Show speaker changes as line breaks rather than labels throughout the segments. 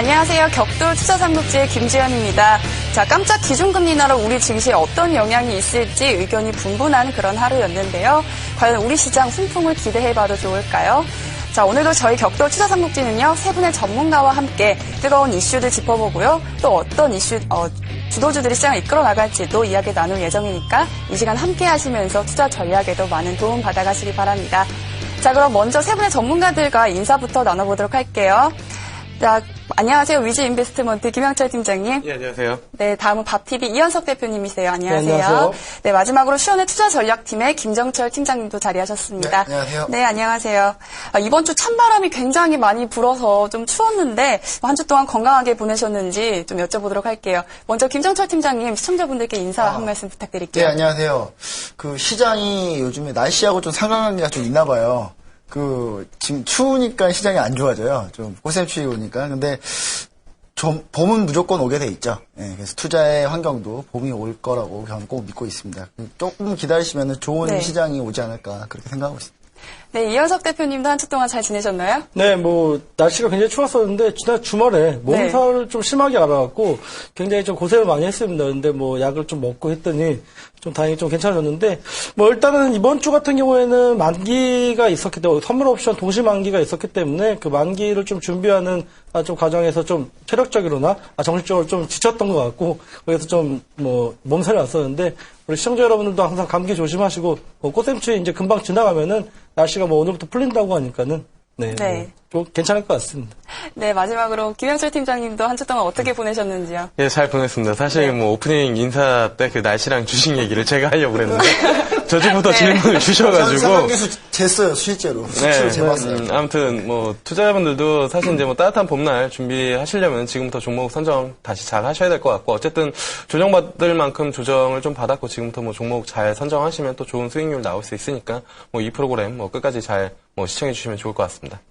안녕하세요. 격돌 투자삼국지의 김지연입니다. 자, 깜짝 기준금리 인하로 우리 증시에 어떤 영향이 있을지 의견이 분분한 그런 하루였는데요. 과연 우리 시장 훈풍을 기대해봐도 좋을까요? 자, 오늘도 저희 격돌 투자삼국지는요, 세 분의 전문가와 함께 뜨거운 이슈들 짚어보고요. 또 어떤 이슈, 주도주들이 시장을 이끌어 나갈지도 이야기 나눌 예정이니까 이 시간 함께 하시면서 투자 전략에도 많은 도움 받아가시기 바랍니다. 자, 그럼 먼저 세 분의 전문가들과 인사부터 나눠보도록 할게요. 자, 안녕하세요. 위즈인베스트먼트 김영철 팀장님.
네, 안녕하세요.
네, 다음은 밥TV 이현석 대표님이세요. 안녕하세요.
네, 안녕하세요.
네, 마지막으로 시원의 투자전략팀의 김정철 팀장님도 자리하셨습니다.
네, 안녕하세요.
네, 안녕하세요. 이번 주 찬바람이 굉장히 많이 불어서 좀 추웠는데 한 주 동안 건강하게 보내셨는지 좀 여쭤보도록 할게요. 먼저 김정철 팀장님, 시청자분들께 인사 한 말씀 부탁드릴게요.
네, 안녕하세요. 그 시장이 요즘에 날씨하고 좀 상관관계가 좀 있나 봐요. 지금 추우니까 시장이 안 좋아져요. 좀 꽃샘추위 오니까. 근데 봄은 무조건 오게 돼 있죠. 네, 그래서 투자의 환경도 봄이 올 거라고 저는 꼭 믿고 있습니다. 조금 기다리시면 좋은
네.
시장이 오지 않을까 그렇게 생각하고 있습니다.
네, 이현석 대표님도 한 주 동안 잘 지내셨나요?
네, 날씨가 굉장히 추웠었는데, 지난 주말에 몸살을 좀 심하게 앓아갖고, 굉장히 좀 고생을 많이 했습니다. 근데 약을 좀 먹고 했더니, 좀 다행히 좀 괜찮아졌는데, 일단은 이번 주 같은 경우에는 만기가 있었기 때문에, 선물 옵션 동시 만기가 있었기 때문에, 그 만기를 좀 준비하는 좀 과정에서 좀 체력적으로나, 정신적으로 좀 지쳤던 것 같고, 그래서 좀 몸살이 왔었는데, 우리 시청자 여러분들도 항상 감기 조심하시고, 꽃샘추위 이제 금방 지나가면은, 날씨가 오늘부터 풀린다고 하니까는, 좀 괜찮을 것 같습니다.
네, 마지막으로 김영철 팀장님도 한 주 동안 어떻게 보내셨는지요?
예, 잘 보냈습니다. 사실 오프닝 인사 때 그 날씨랑 주식 얘기를 제가 하려고 그랬는데, 저주부터 질문을 주셔가지고.
상관계수 쟀어요, 실제로. 수치를 재봤어요.
아무튼, 투자자분들도 사실 이제 따뜻한 봄날 준비하시려면 지금부터 종목 선정 다시 잘 하셔야 될 것 같고, 어쨌든 조정받을 만큼 조정을 좀 받았고, 지금부터 종목 잘 선정하시면 또 좋은 수익률 나올 수 있으니까, 이 프로그램 끝까지 잘 시청해주시면 좋을 것 같습니다.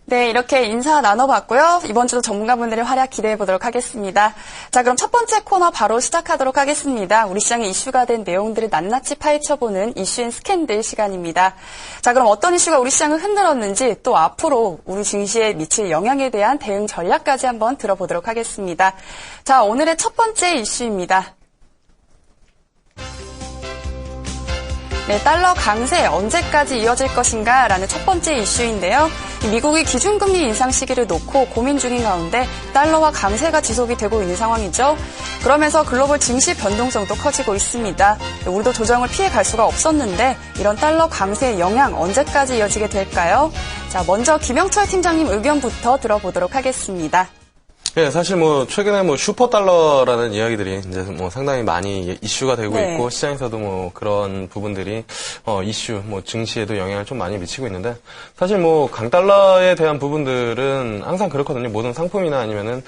네, 이렇게 인사 나눠봤고요. 이번 주도 전문가분들의 활약 기대해보도록 하겠습니다. 자, 그럼 첫 번째 코너 바로 시작하도록 하겠습니다. 우리 시장에 이슈가 된 내용들을 낱낱이 파헤쳐보는 이슈앤 스캔들 시간입니다. 자, 그럼 어떤 이슈가 우리 시장을 흔들었는지 또 앞으로 우리 증시에 미칠 영향에 대한 대응 전략까지 한번 들어보도록 하겠습니다. 자, 오늘의 첫 번째 이슈입니다. 네, 달러 강세 언제까지 이어질 것인가 라는 첫 번째 이슈인데요. 미국이 기준금리 인상 시기를 놓고 고민 중인 가운데 달러와 강세가 지속이 되고 있는 상황이죠. 그러면서 글로벌 증시 변동성도 커지고 있습니다. 우리도 조정을 피해갈 수가 없었는데 이런 달러 강세의 영향 언제까지 이어지게 될까요? 자, 먼저 김영철 팀장님 의견부터 들어보도록 하겠습니다.
예, 사실 최근에 슈퍼달러라는 이야기들이 이제 상당히 많이 이슈가 되고
네.
있고, 시장에서도 그런 부분들이, 이슈, 증시에도 영향을 좀 많이 미치고 있는데, 사실 강달러에 대한 부분들은 항상 그렇거든요. 모든 상품이나 아니면은,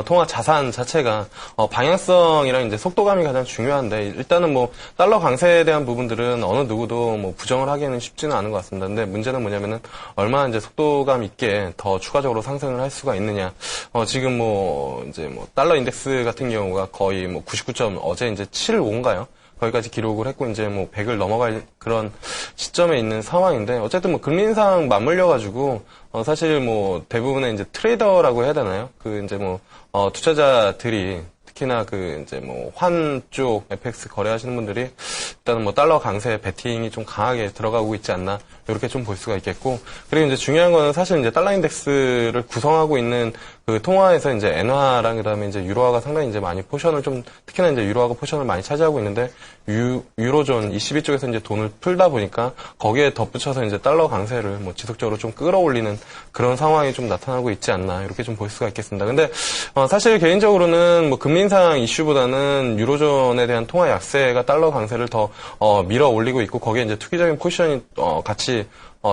통화 자산 자체가, 방향성이랑 이제 속도감이 가장 중요한데, 일단은 달러 강세에 대한 부분들은 어느 누구도 부정을 하기에는 쉽지는 않은 것 같습니다. 근데 문제는 뭐냐면은, 얼마나 이제 속도감 있게 더 추가적으로 상승을 할 수가 있느냐. 지금 달러 인덱스 같은 경우가 거의 99점, 어제 이제 75인가요? 거기까지 기록을 했고, 이제 100을 넘어갈 그런 시점에 있는 상황인데, 어쨌든 금리 인상 맞물려가지고, 사실 대부분의 이제 트레이더라고 해야 되나요? 투자자들이, 특히나 환 쪽 FX 거래하시는 분들이 일단은 달러 강세 베팅이 좀 강하게 들어가고 있지 않나, 이렇게 좀 볼 수가 있겠고, 그리고 이제 중요한 거는 사실 이제 달러 인덱스를 구성하고 있는 그 통화에서 이제 엔화랑 그다음에 이제 유로화가 상당히 이제 많이 포션을 좀, 특히나 이제 유로화가 포션을 많이 차지하고 있는데, 유로존 22쪽에서 이제 돈을 풀다 보니까 거기에 덧붙여서 이제 달러 강세를 지속적으로 좀 끌어올리는 그런 상황이 좀 나타나고 있지 않나, 이렇게 좀 볼 수가 있겠습니다. 근데 사실 개인적으로는 금리 인상 이슈보다는 유로존에 대한 통화 약세가 달러 강세를 더 밀어 올리고 있고, 거기에 이제 투기적인 포지션이 같이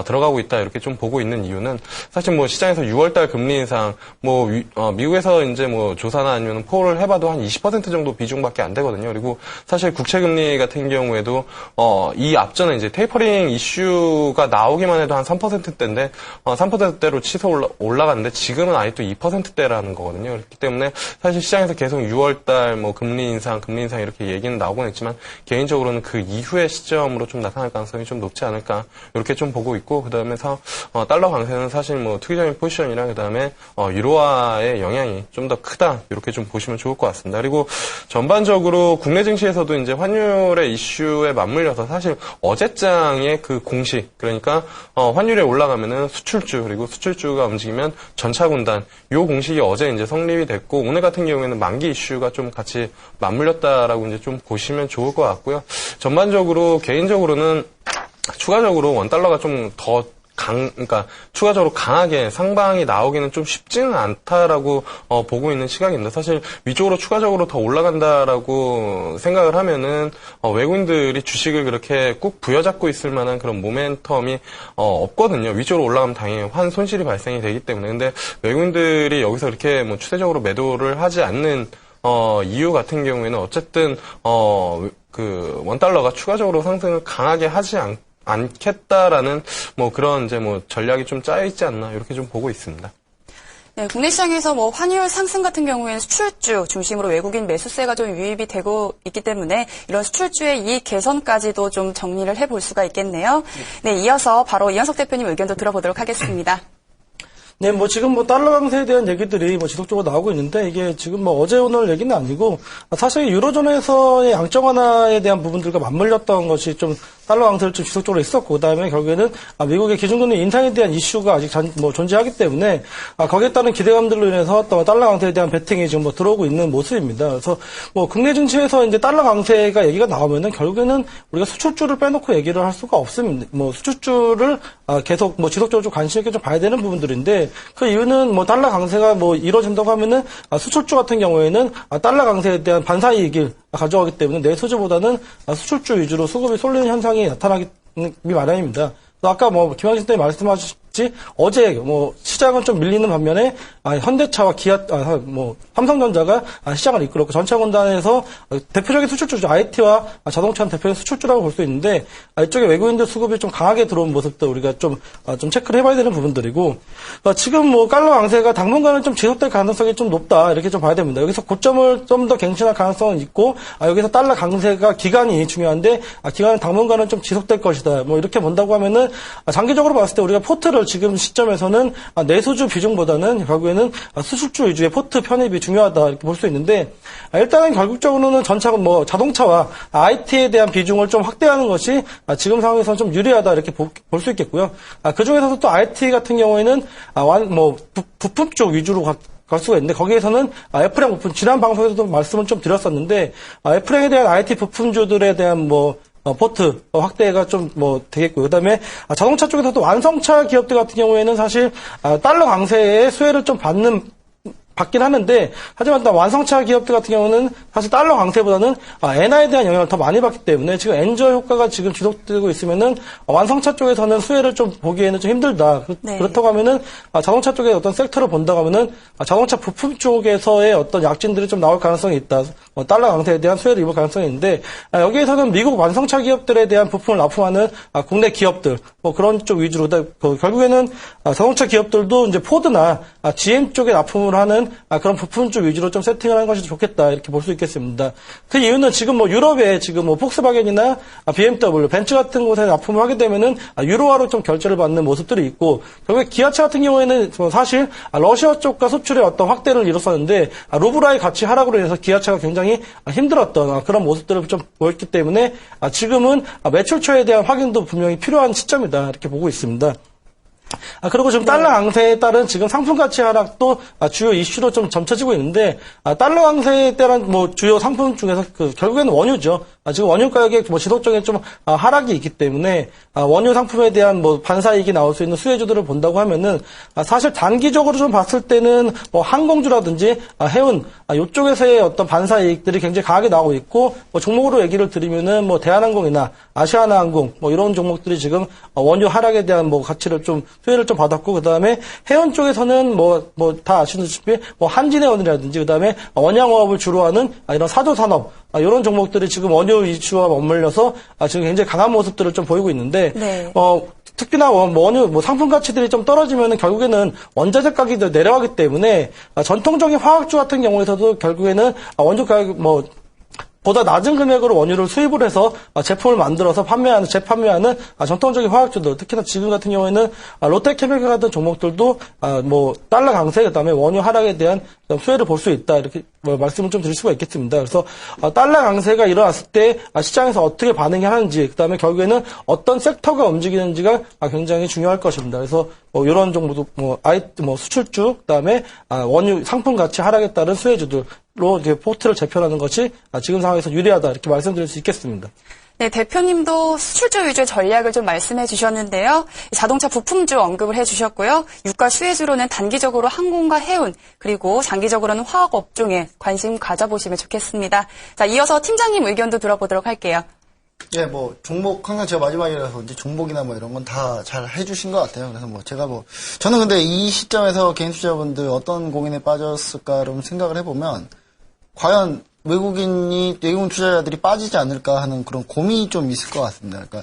들어가고 있다, 이렇게 좀 보고 있는 이유는, 사실 시장에서 6월달 금리 인상, 미국에서 이제 조사나 아니면 폴을 해봐도 한 20% 정도 비중밖에 안 되거든요. 그리고 사실 국채금리 같은 경우에도, 이 앞전에 이제 테이퍼링 이슈가 나오기만 해도 한 3%대인데, 3%대로 치솟아 올라갔는데, 지금은 아예 또 2%대라는 거거든요. 그렇기 때문에 사실 시장에서 계속 6월달 금리 인상 이렇게 얘기는 나오곤 했지만, 개인적으로는 그 이후의 시점으로 좀 나타날 가능성이 좀 높지 않을까, 이렇게 좀 보고 나오고 있고, 그 다음에 달러 강세는 사실 뭐 투기적인 포지션이랑 그 다음에 유로화의 영향이 좀 더 크다, 이렇게 좀 보시면 좋을 것 같습니다. 그리고 전반적으로 국내 증시에서도 이제 환율의 이슈에 맞물려서 사실 어제장의 그 공식, 그러니까 환율이 올라가면은 수출주, 그리고 수출주가 움직이면 전차군단, 요 공식이 어제 이제 성립이 됐고, 오늘 같은 경우에는 만기 이슈가 좀 같이 맞물렸다라고 이제 좀 보시면 좋을 것 같고요. 전반적으로 개인적으로는 추가적으로 원달러가 좀 더 그러니까 추가적으로 강하게 상방이 나오기는 좀 쉽지는 않다라고 보고 있는 시각인데, 사실 위쪽으로 추가적으로 더 올라간다라고 생각을 하면은 외국인들이 주식을 그렇게 꾹 부여잡고 있을 만한 그런 모멘텀이 없거든요. 위쪽으로 올라가면 당연히 환 손실이 발생이 되기 때문에. 근데 외국인들이 여기서 이렇게 뭐 추세적으로 매도를 하지 않는 이유 같은 경우에는 어쨌든 그 원달러가 추가적으로 상승을 강하게 하지 않겠다라는 뭐 그런 이제 뭐 전략이 좀 짜여 있지 않나, 이렇게 좀 보고 있습니다.
네, 국내 시장에서 뭐 환율 상승 같은 경우에는 수출주 중심으로 외국인 매수세가 좀 유입이 되고 있기 때문에 이런 수출주의 이익 개선까지도 좀 정리를 해볼 수가 있겠네요. 네, 이어서 바로 이현석 대표님 의견도 들어보도록 하겠습니다.
네, 뭐 지금 뭐 달러 강세에 대한 얘기들이 뭐 지속적으로 나오고 있는데, 이게 지금 뭐 어제 오늘 얘기는 아니고 사실 유로존에서의 양적 완화에 대한 부분들과 맞물렸던 것이 좀 달러 강세를 좀 지속적으로 있었고, 그다음에 결국에는 미국의 기준금리 인상에 대한 이슈가 아직 뭐 존재하기 때문에 거기에 따른 기대감들로 인해서 또 달러 강세에 대한 베팅이 지금 뭐 들어오고 있는 모습입니다. 그래서 뭐 국내 증시에서 이제 달러 강세가 얘기가 나오면은 결국에는 우리가 수출주를 빼놓고 얘기를 할 수가 없습니다. 뭐 수출주를 계속 뭐 지속적으로 좀 관심 있게 좀 봐야 되는 부분들인데, 그 이유는 뭐 달러 강세가 뭐 이루어진다고 하면은 수출주 같은 경우에는 달러 강세에 대한 반사 이익을 가져가기 때문에 내수주보다는 수출주 위주로 수급이 쏠리는 현상이 나타나기 마련입니다. 아까 뭐 김학진 대표님 말씀하셨지, 어제 뭐 시장은 좀 밀리는 반면에 현대차와 기아, 뭐 삼성전자가 시장을 이끌었고, 전차군단에서 대표적인 수출주죠. IT와 자동차는 대표적인 수출주라고 볼 수 있는데, 이쪽에 외국인들 수급이 좀 강하게 들어온 모습도 우리가 좀 체크를 해봐야 되는 부분들이고, 지금 뭐 달러 강세가 당분간은 좀 지속될 가능성이 좀 높다, 이렇게 좀 봐야 됩니다. 여기서 고점을 좀 더 갱신할 가능성은 있고, 여기서 달러 강세가 기간이 중요한데, 기간은 당분간은 좀 지속될 것이다, 뭐 이렇게 본다고 하면은 장기적으로 봤을 때 우리가 포트를 지금 시점에서는 내수주 비중보다는 결국에는 수출주 위주의 포트 편입이 중요하다, 이렇게 볼 수 있는데, 일단은 결국적으로는 전차가 뭐 자동차와 IT에 대한 비중을 좀 확대하는 것이 지금 상황에서는 좀 유리하다, 이렇게 볼 수 있겠고요. 그 중에서도 또 IT 같은 경우에는 뭐 부품 쪽 위주로 갈 수가 있는데, 거기에서는 애플행 부품, 지난 방송에서도 말씀을 좀 드렸었는데, 애플행에 대한 IT 부품주들에 대한 뭐 포트 확대가 좀 뭐 되겠고요. 그다음에 자동차 쪽에서도 완성차 기업들 같은 경우에는 사실 달러 강세의 수혜를 좀 받긴 하는데, 하지만 완성차 기업들 같은 경우는 사실 달러 강세보다는 엔화에 대한 영향을 더 많이 받기 때문에 지금 엔저 효과가 지금 지속되고 있으면은 완성차 쪽에서는 수혜를 좀 보기에는 좀 힘들다.
네.
그렇다고 하면은 자동차 쪽의 어떤 섹터를 본다고 하면은 자동차 부품 쪽에서의 어떤 약진들이 좀 나올 가능성이 있다. 달러 강세에 대한 수혜를 입을 가능성이 있는데, 여기에서는 미국 완성차 기업들에 대한 부품을 납품하는 국내 기업들, 뭐 그런 쪽 위주로, 결국에는 자동차 기업들도 이제 포드나 GM 쪽에 납품을 하는 그런 부품 쪽 위주로 좀 세팅을 하는 것이 좋겠다, 이렇게 볼 수 있겠습니다. 그 이유는 지금 뭐 유럽에 지금 뭐 폭스바겐이나 BMW, 벤츠 같은 곳에 납품을 하게 되면은 유로화로 좀 결제를 받는 모습들이 있고, 결국에 기아차 같은 경우에는 사실 러시아 쪽과 수출의 어떤 확대를 이뤘었는데 루블화의 가치 하락으로 인해서 기아차가 굉장히 힘들었던 그런 모습들을 좀 보였기 때문에 지금은 매출처에 대한 확인도 분명히 필요한 시점이다, 이렇게 보고 있습니다. 그리고 지금 달러 강세에 따른 지금 상품 가치 하락도 주요 이슈로 좀 점쳐지고 있는데, 달러 강세에 따른 뭐 주요 상품 중에서 결국에는 원유죠. 지금 원유 가격에 뭐 지속적인 좀 하락이 있기 때문에 원유 상품에 대한 뭐 반사이익이 나올 수 있는 수혜주들을 본다고 하면은 사실 단기적으로 좀 봤을 때는 뭐 항공주라든지 해운 이쪽에서의 어떤 반사이익들이 굉장히 강하게 나오고 있고, 뭐 종목으로 얘기를 드리면은 뭐 대한항공이나 아시아나항공 뭐 이런 종목들이 지금 원유 하락에 대한 뭐 가치를 좀 수혜를 좀 받았고, 그 다음에 해운 쪽에서는 뭐 다 아시다시피 뭐 한진해운이라든지, 그 다음에 원양어업을 주로 하는 이런 사조산업, 이런 종목들이 지금 원유 이슈와 맞물려서 지금 굉장히 강한 모습들을 좀 보이고 있는데,
네.
특히나 원유 상품 가치들이 좀 떨어지면 결국에는 원자재 가격이 내려가기 때문에 전통적인 화학주 같은 경우에서도 결국에는 원유 가격 보다 낮은 금액으로 원유를 수입을 해서 제품을 만들어서 재판매하는 전통적인 화학주들, 특히나 지금 같은 경우에는 롯데케미칼 같은 종목들도 뭐 달러 강세, 그다음에 원유 하락에 대한 수혜를 볼 수 있다, 이렇게 말씀을 좀 드릴 수가 있겠습니다. 그래서 달러 강세가 일어났을 때 시장에서 어떻게 반응이 하는지, 그다음에 결국에는 어떤 섹터가 움직이는지가 굉장히 중요할 것입니다. 그래서 이런 정도도 수출주, 그다음에 원유 상품 가치 하락에 따른 수혜주들로 이렇게 포트를 재편하는 것이 지금 상황에서 유리하다, 이렇게 말씀드릴 수 있겠습니다.
네, 대표님도 수출주 위주의 전략을 좀 말씀해 주셨는데요. 자동차 부품주 언급을 해 주셨고요. 유가 수혜주로는 단기적으로 항공과 해운, 그리고 장기적으로는 화학 업종에 관심 가져보시면 좋겠습니다. 자, 이어서 팀장님 의견도 들어보도록 할게요.
예, 뭐, 종목, 항상 제가 마지막이라서 이제 종목이나 뭐 이런 건 다 잘 해주신 것 같아요. 그래서 뭐, 저는 근데 이 시점에서 개인 투자자분들 어떤 고민에 빠졌을까를 생각을 해보면, 과연 외국인 투자자들이 빠지지 않을까 하는 그런 고민이 좀 있을 것 같습니다. 그러니까,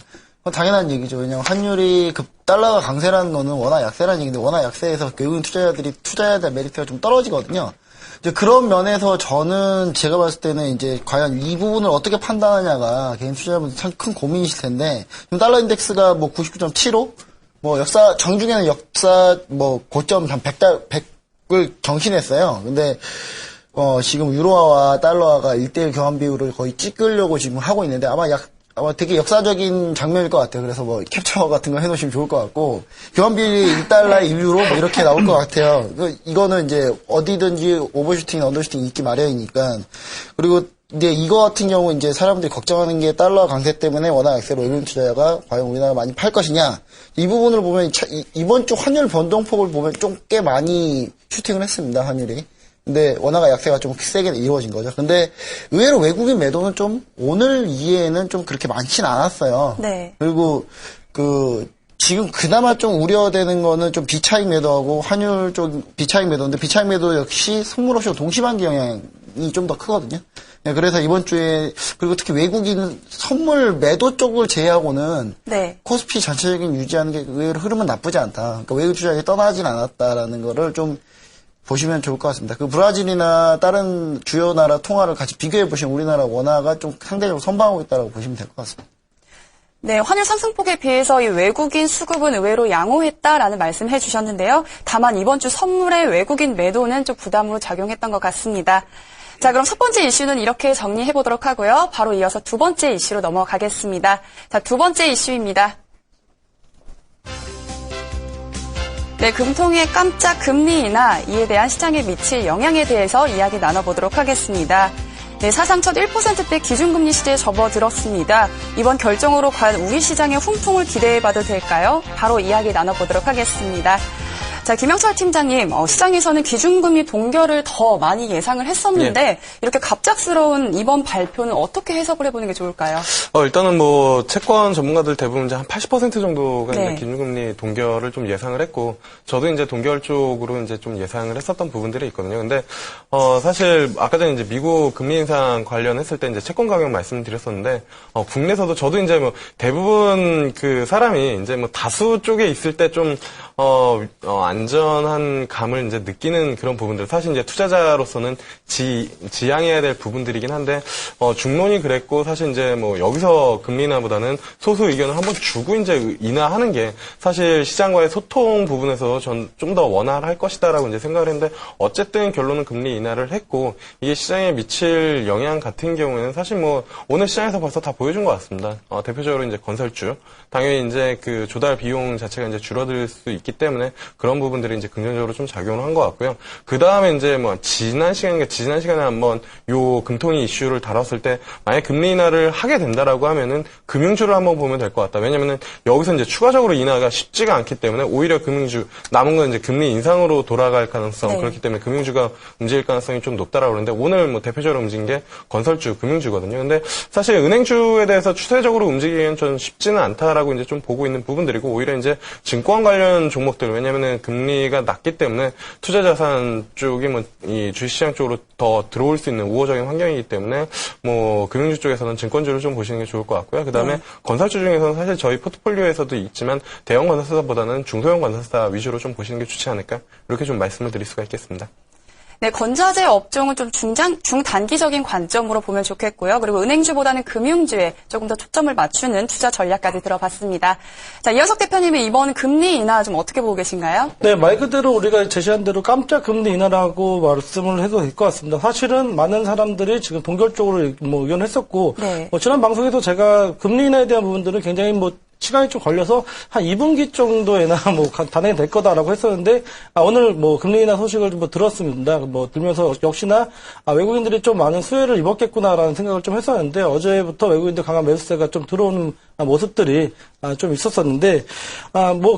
당연한 얘기죠. 왜냐면 환율이 달러가 강세라는 거는 워낙 약세라는 얘기인데, 워낙 약세에서 외국인 투자자들이 투자해야 될 메리트가 좀 떨어지거든요. 이제 그런 면에서 저는 제가 봤을 때는 이제 과연 이 부분을 어떻게 판단하냐가 개인 투자자분들 참 큰 고민이실 텐데, 지금 달러 인덱스가 뭐 99.75? 뭐 정중에는 뭐 고점 한 100을 경신했어요. 근데, 지금 유로화와 달러화가 1대1 교환 비율을 거의 찍으려고 지금 하고 있는데, 아마 되게 역사적인 장면일 것 같아요. 그래서 뭐 캡처 같은 거 해놓으시면 좋을 것 같고, 교환 비율이 1달러에 1유로 뭐 이렇게 나올 것 같아요. 이거는 이제 어디든지 오버슈팅, 언더슈팅 있기 마련이니까. 그리고 이제 이거 같은 경우 이제 사람들이 걱정하는 게 달러 강세 때문에 워낙 약세로 외국인 투자자가 과연 우리나라 많이 팔 것이냐. 이 부분을 보면 이번 주 환율 변동폭을 보면 좀 꽤 많이 슈팅을 했습니다, 환율이. 근데 원화가 약세가 좀 세게 이루어진 거죠. 근데 의외로 외국인 매도는 좀 오늘 이후에는 좀 그렇게 많진 않았어요.
네.
그리고 지금 그나마 좀 우려되는 거는 좀 비차익 매도하고 환율 쪽 비차익 매도인데, 비차익 매도 역시 선물 옵션 동시반기 영향이 좀 더 크거든요. 네, 그래서 이번 주에, 그리고 특히 외국인 선물 매도 쪽을 제외하고는,
네.
코스피 전체적인 유지하는 게 의외로 흐름은 나쁘지 않다. 그러니까 외국 투자자가 떠나진 않았다라는 거를 좀 보시면 좋을 것 같습니다. 브라질이나 다른 주요 나라 통화를 같이 비교해 보시면 우리나라 원화가 좀 상대적으로 선방하고 있다고 보시면 될 것 같습니다.
네, 환율 상승폭에 비해서 이 외국인 수급은 의외로 양호했다라는 말씀해 주셨는데요. 다만 이번 주 선물의 외국인 매도는 좀 부담으로 작용했던 것 같습니다. 자, 그럼 첫 번째 이슈는 이렇게 정리해 보도록 하고요. 바로 이어서 두 번째 이슈로 넘어가겠습니다. 자, 두 번째 이슈입니다. 네, 금통의 깜짝 금리 인하, 이에 대한 시장에 미칠 영향에 대해서 이야기 나눠보도록 하겠습니다. 네, 사상 첫 1%대 기준금리 시대에 접어들었습니다. 이번 결정으로 과연 우리 시장의 훈풍을 기대해봐도 될까요? 바로 이야기 나눠보도록 하겠습니다. 자, 김영철 팀장님, 시장에서는 기준금리 동결을 더 많이 예상을 했었는데 이렇게 갑작스러운 이번 발표는 어떻게 해석을 해보는 게 좋을까요?
일단은 뭐 채권 전문가들 대부분 이제 한 80% 정도가
네.
이제 기준금리 동결을 좀 예상을 했고, 저도 이제 동결 쪽으로 이제 좀 예상을 했었던 부분들이 있거든요. 근데 사실 아까 전에 이제 미국 금리 인상 관련했을 때 이제 채권 가격 말씀드렸었는데, 국내에서도 저도 이제 뭐 대부분 그 사람이 이제 뭐 다수 쪽에 있을 때 좀 안전한 감을 이제 느끼는 그런 부분들, 사실 이제 투자자로서는 지양해야 될 부분들이긴 한데, 중론이 그랬고, 사실 이제 뭐 여기서 금리 인하보다는 소수 의견을 한번 주고 이제 인하하는 게 사실 시장과의 소통 부분에서 전 좀 더 원활할 것이다라고 이제 생각을 했는데, 어쨌든 결론은 금리 인하를 했고, 이게 시장에 미칠 영향 같은 경우에는 사실 뭐 오늘 시장에서 벌써 다 보여준 것 같습니다. 대표적으로 이제 건설주, 당연히 이제 그 조달 비용 자체가 이제 줄어들 수 있기 때문에 그런 부분들이 이제 긍정적으로 좀 작용을 한 것 같고요. 그 다음에 이제 뭐 지난 시간에 한번 요 금통위 이슈를 다뤘을 때, 만약 금리 인하를 하게 된다라고 하면은 금융주를 한번 보면 될 것 같다. 왜냐면은 여기서 이제 추가적으로 인하가 쉽지가 않기 때문에 오히려 금융주, 남은 건 이제 금리 인상으로 돌아갈 가능성,
네.
그렇기 때문에 금융주가 움직일 가능성이 좀 높다라고 그러는데, 오늘 뭐 대표적으로 움직인 게 건설주, 금융주거든요. 근데 사실 은행주에 대해서 추세적으로 움직이기엔 좀 쉽지는 않다라고 이제 좀 보고 있는 부분들이고, 오히려 이제 증권 관련 종목들, 왜냐면은 금리가 낮기 때문에 투자자산 쪽이 뭐 이 주식시장 쪽으로 더 들어올 수 있는 우호적인 환경이기 때문에 뭐 금융주 쪽에서는 증권주를 좀 보시는 게 좋을 것 같고요. 그 다음에 건설주 중에서는 사실 저희 포트폴리오에서도 있지만 대형 건설사보다는 중소형 건설사 위주로 좀 보시는 게 좋지 않을까, 이렇게 좀 말씀을 드릴 수가 있겠습니다.
네, 건자재 업종은 좀 중단기적인 관점으로 보면 좋겠고요. 그리고 은행주보다는 금융주에 조금 더 초점을 맞추는 투자 전략까지 들어봤습니다. 자, 이현석 대표님은 이번 금리 인하 좀 어떻게 보고 계신가요?
네, 말 그대로 우리가 제시한 대로 깜짝 금리 인하라고 말씀을 해도 될 것 같습니다. 사실은 많은 사람들이 지금 본격적으로 의견했었고,
네.
지난 방송에서 제가 금리 인하에 대한 부분들은 굉장히 시간이 좀 걸려서 한 2분기 정도에나 단행이 될 거다라고 했었는데, 오늘 금리 인하 소식을 들었습니다. 들면서 역시나 외국인들이 좀 많은 수혜를 입었겠구나라는 생각을 좀 했었는데, 어제부터 외국인들 강한 매수세가 좀 들어오는 모습들이 좀 있었었는데,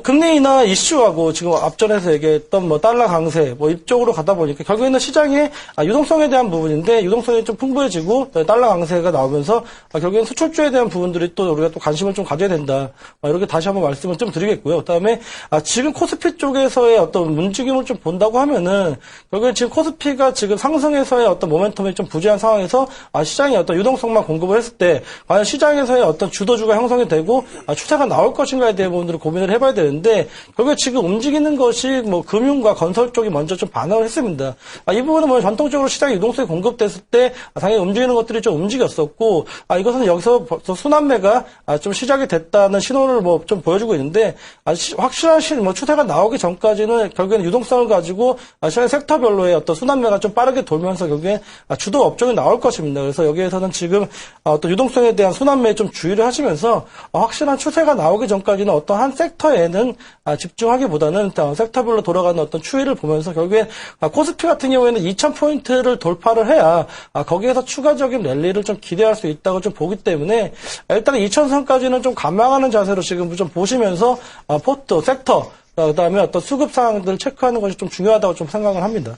금리 인하 이슈하고 지금 앞전에서 얘기했던 달러 강세, 이쪽으로 가다 보니까 결국에는 시장의 유동성에 대한 부분인데, 유동성이 좀 풍부해지고, 달러 강세가 나오면서, 결국에는 수출주에 대한 부분들이 또 우리가 또 관심을 좀 가져야 된다. 이렇게 다시 한번 말씀을 좀 드리겠고요. 그 다음에, 지금 코스피 쪽에서의 어떤 움직임을 좀 본다고 하면은, 결국에 지금 코스피가 지금 상승에서의 어떤 모멘텀이 좀 부재한 상황에서, 시장이 어떤 유동성만 공급을 했을 때, 과연 시장에서의 어떤 주도주가 형성이 되고, 추세가 나올 것인가에 대한 부분들을 고민을 해봐야 되는데, 결국에 지금 움직이는 것이 금융과 건설 쪽이 먼저 좀 반응을 했습니다. 이 부분은 전통적으로 시장에 유동성이 공급됐을 때, 당연히 움직이는 것들이 좀 움직였었고, 이것은 여기서 벌써 순환매가 좀 시작이 됐다는 신호를 좀 보여주고 있는데, 확실한 추세가 나오기 전까지는 결국에는 유동성을 가지고 시장 섹터별로의 어떤 순환매가 좀 빠르게 돌면서 결국에 주도 업종이 나올 것입니다. 그래서 여기에서는 지금 어떤 유동성에 대한 순환매에 좀 주의를 하시면서 확실한 추세가 나오기 전까지는 어떤 한 섹터에는 집중하기보다는 섹터별로 돌아가는 어떤 추이를 보면서 결국에 코스피 같은 경우에는 2,000포인트를 돌파를 해야 거기에서 추가적인 랠리를 좀 기대할 수 있다고 좀 보기 때문에 일단 2,000선까지는 좀 감망하는 자세로 지금 좀 보시면서 포트, 섹터, 그다음에 어떤 수급 사항들을 체크하는 것이 좀 중요하다고 좀 생각을 합니다.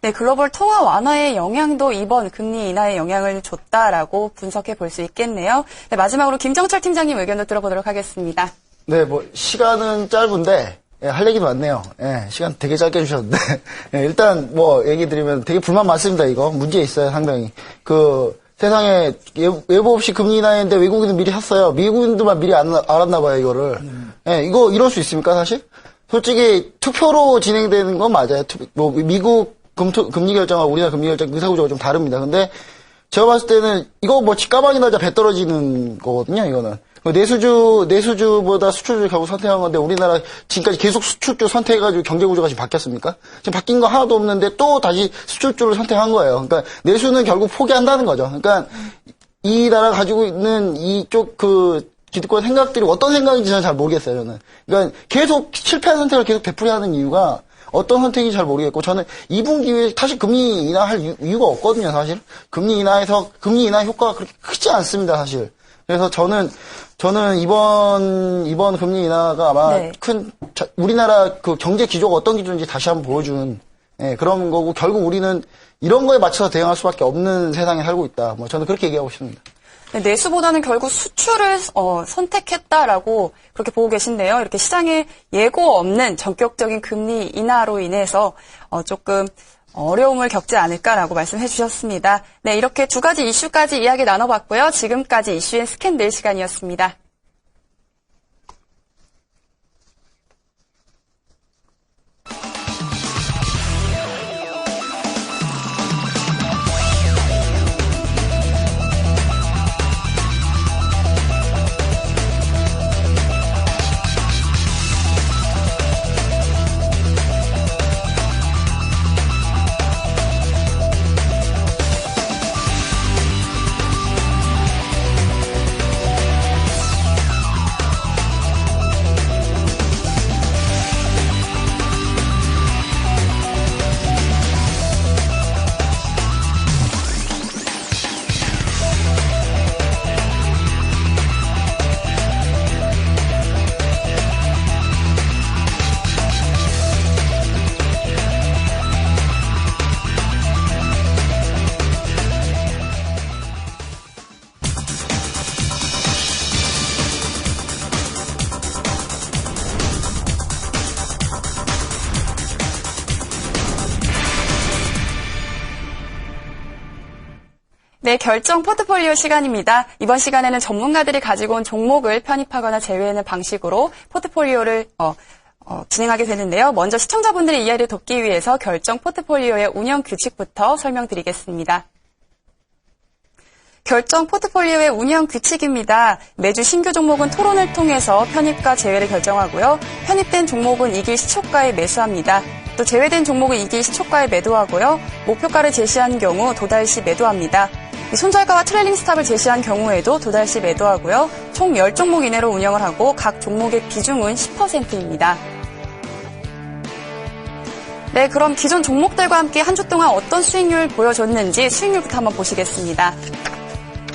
네, 글로벌 통화 완화의 영향도 이번 금리 인하에 영향을 줬다라고 분석해 볼 수 있겠네요. 네, 마지막으로 김정철 팀장님 의견도 들어보도록 하겠습니다.
네, 시간은 짧은데, 할 얘기도 많네요. 시간 되게 짧게 주셨는데. 일단, 얘기 드리면 되게 불만 많습니다, 이거. 문제 있어요, 상당히. 세상에 예보 없이 금리 인하했는데 외국인은 미리 샀어요. 미국인들만 미리 알았나 봐요, 이거를. 이거 이럴 수 있습니까, 사실? 솔직히 투표로 진행되는 건 맞아요. 미국 금리 결정하고 우리나라 금리 결정 의사구조가 좀 다릅니다. 근데 제가 봤을 때는 이거 직가방이 나자 배 떨어지는 거거든요, 이거는. 내수주보다 수출주를 결국 선택한 건데 우리나라 지금까지 계속 수출주 선택해가지고 경제구조가 지금 바뀌었습니까? 지금 바뀐 거 하나도 없는데 또 다시 수출주를 선택한 거예요. 그러니까 내수는 결국 포기한다는 거죠. 그러니까 이 나라 가지고 있는 이쪽 기득권 생각들이 어떤 생각인지 저는 잘 모르겠어요, 저는. 그러니까 계속 실패한 선택을 계속 되풀이하는 이유가 어떤 선택인지 잘 모르겠고, 저는 2분기에 사실 금리 인하할 이유가 없거든요, 사실. 금리 인하 효과가 그렇게 크지 않습니다, 사실. 그래서 저는 이번 금리 인하가 아마
네.
우리나라 경제 기조가 어떤 기조인지 다시 한번 보여준, 그런 거고, 결국 우리는 이런 거에 맞춰서 대응할 수밖에 없는 세상에 살고 있다. 저는 그렇게 얘기하고 싶습니다.
네, 내수보다는 결국 수출을 선택했다라고 그렇게 보고 계신데요. 이렇게 시장에 예고 없는 전격적인 금리 인하로 인해서 조금 어려움을 겪지 않을까라고 말씀해 주셨습니다. 네, 이렇게 두 가지 이슈까지 이야기 나눠봤고요. 지금까지 이슈앤 스캔들 시간이었습니다. 네, 결정 포트폴리오 시간입니다. 이번 시간에는 전문가들이 가지고 온 종목을 편입하거나 제외하는 방식으로 포트폴리오를 진행하게 되는데요. 먼저 시청자분들의 이해를 돕기 위해서 결정 포트폴리오의 운영 규칙부터 설명드리겠습니다. 결정 포트폴리오의 운영 규칙입니다. 매주 신규 종목은 토론을 통해서 편입과 제외를 결정하고요. 편입된 종목은 이길 시초가에 매수합니다. 또 제외된 종목은 이길 시초가에 매도하고요. 목표가를 제시한 경우 도달 시 매도합니다. 손절가와 트레일링 스탑을 제시한 경우에도 도달 시 매도하고요. 총 10종목 이내로 운영을 하고 각 종목의 비중은 10%입니다. 네, 그럼 기존 종목들과 함께 한 주 동안 어떤 수익률 보여줬는지 수익률부터 한번 보시겠습니다.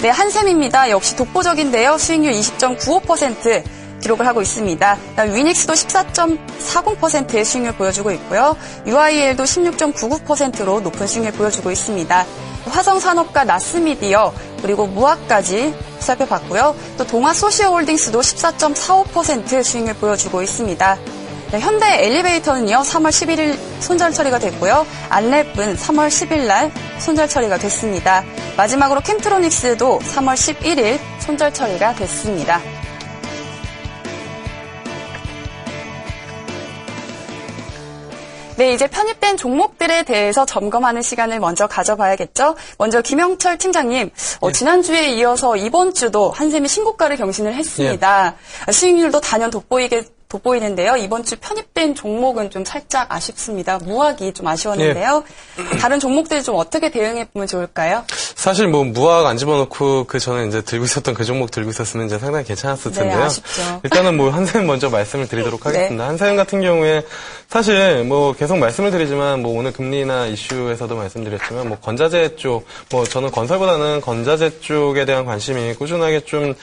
네, 한샘입니다. 역시 독보적인데요. 수익률 20.95% 기록을 하고 있습니다. 위닉스도 14.40%의 수익률 보여주고 있고요. UIL도 16.99%로 높은 수익률 보여주고 있습니다. 화성산업과 나스미디어 그리고 무학까지 살펴봤고요. 또 동아소시오홀딩스도 14.45% 수익률 보여주고 있습니다. 네, 현대 엘리베이터는요, 3월 11일 손절 처리가 됐고요. 안랩은 3월 10일 날 손절 처리가 됐습니다. 마지막으로 캠트로닉스도 3월 11일 손절 처리가 됐습니다. 네, 이제 편입된 종목들에 대해서 점검하는 시간을 먼저 가져봐야겠죠. 먼저 김영철 팀장님, 지난주에 이어서 이번 주도 한샘이 신고가를 경신을 했습니다. 수익률도 단연 돋보이는데요. 이번 주 편입된 종목은 좀 살짝 아쉽습니다. 무학이 좀 아쉬웠는데요. 다른 종목들 좀 어떻게 대응해보면 좋을까요?
사실 뭐 무학 안 집어넣고 그 전에 이제 들고 있었던 그 종목 들고 있었으면 이제 상당히 괜찮았을 텐데요.
네, 아쉽죠.
일단은 뭐 한샘 먼저 말씀을 드리도록 하겠습니다. 네. 한샘 같은 경우에 사실 뭐 계속 말씀을 드리지만 뭐 오늘 금리나 이슈에서도 말씀드렸지만 뭐 건자재 쪽, 뭐 저는 건설보다는 건자재 쪽에 대한 관심이 꾸준하게 좀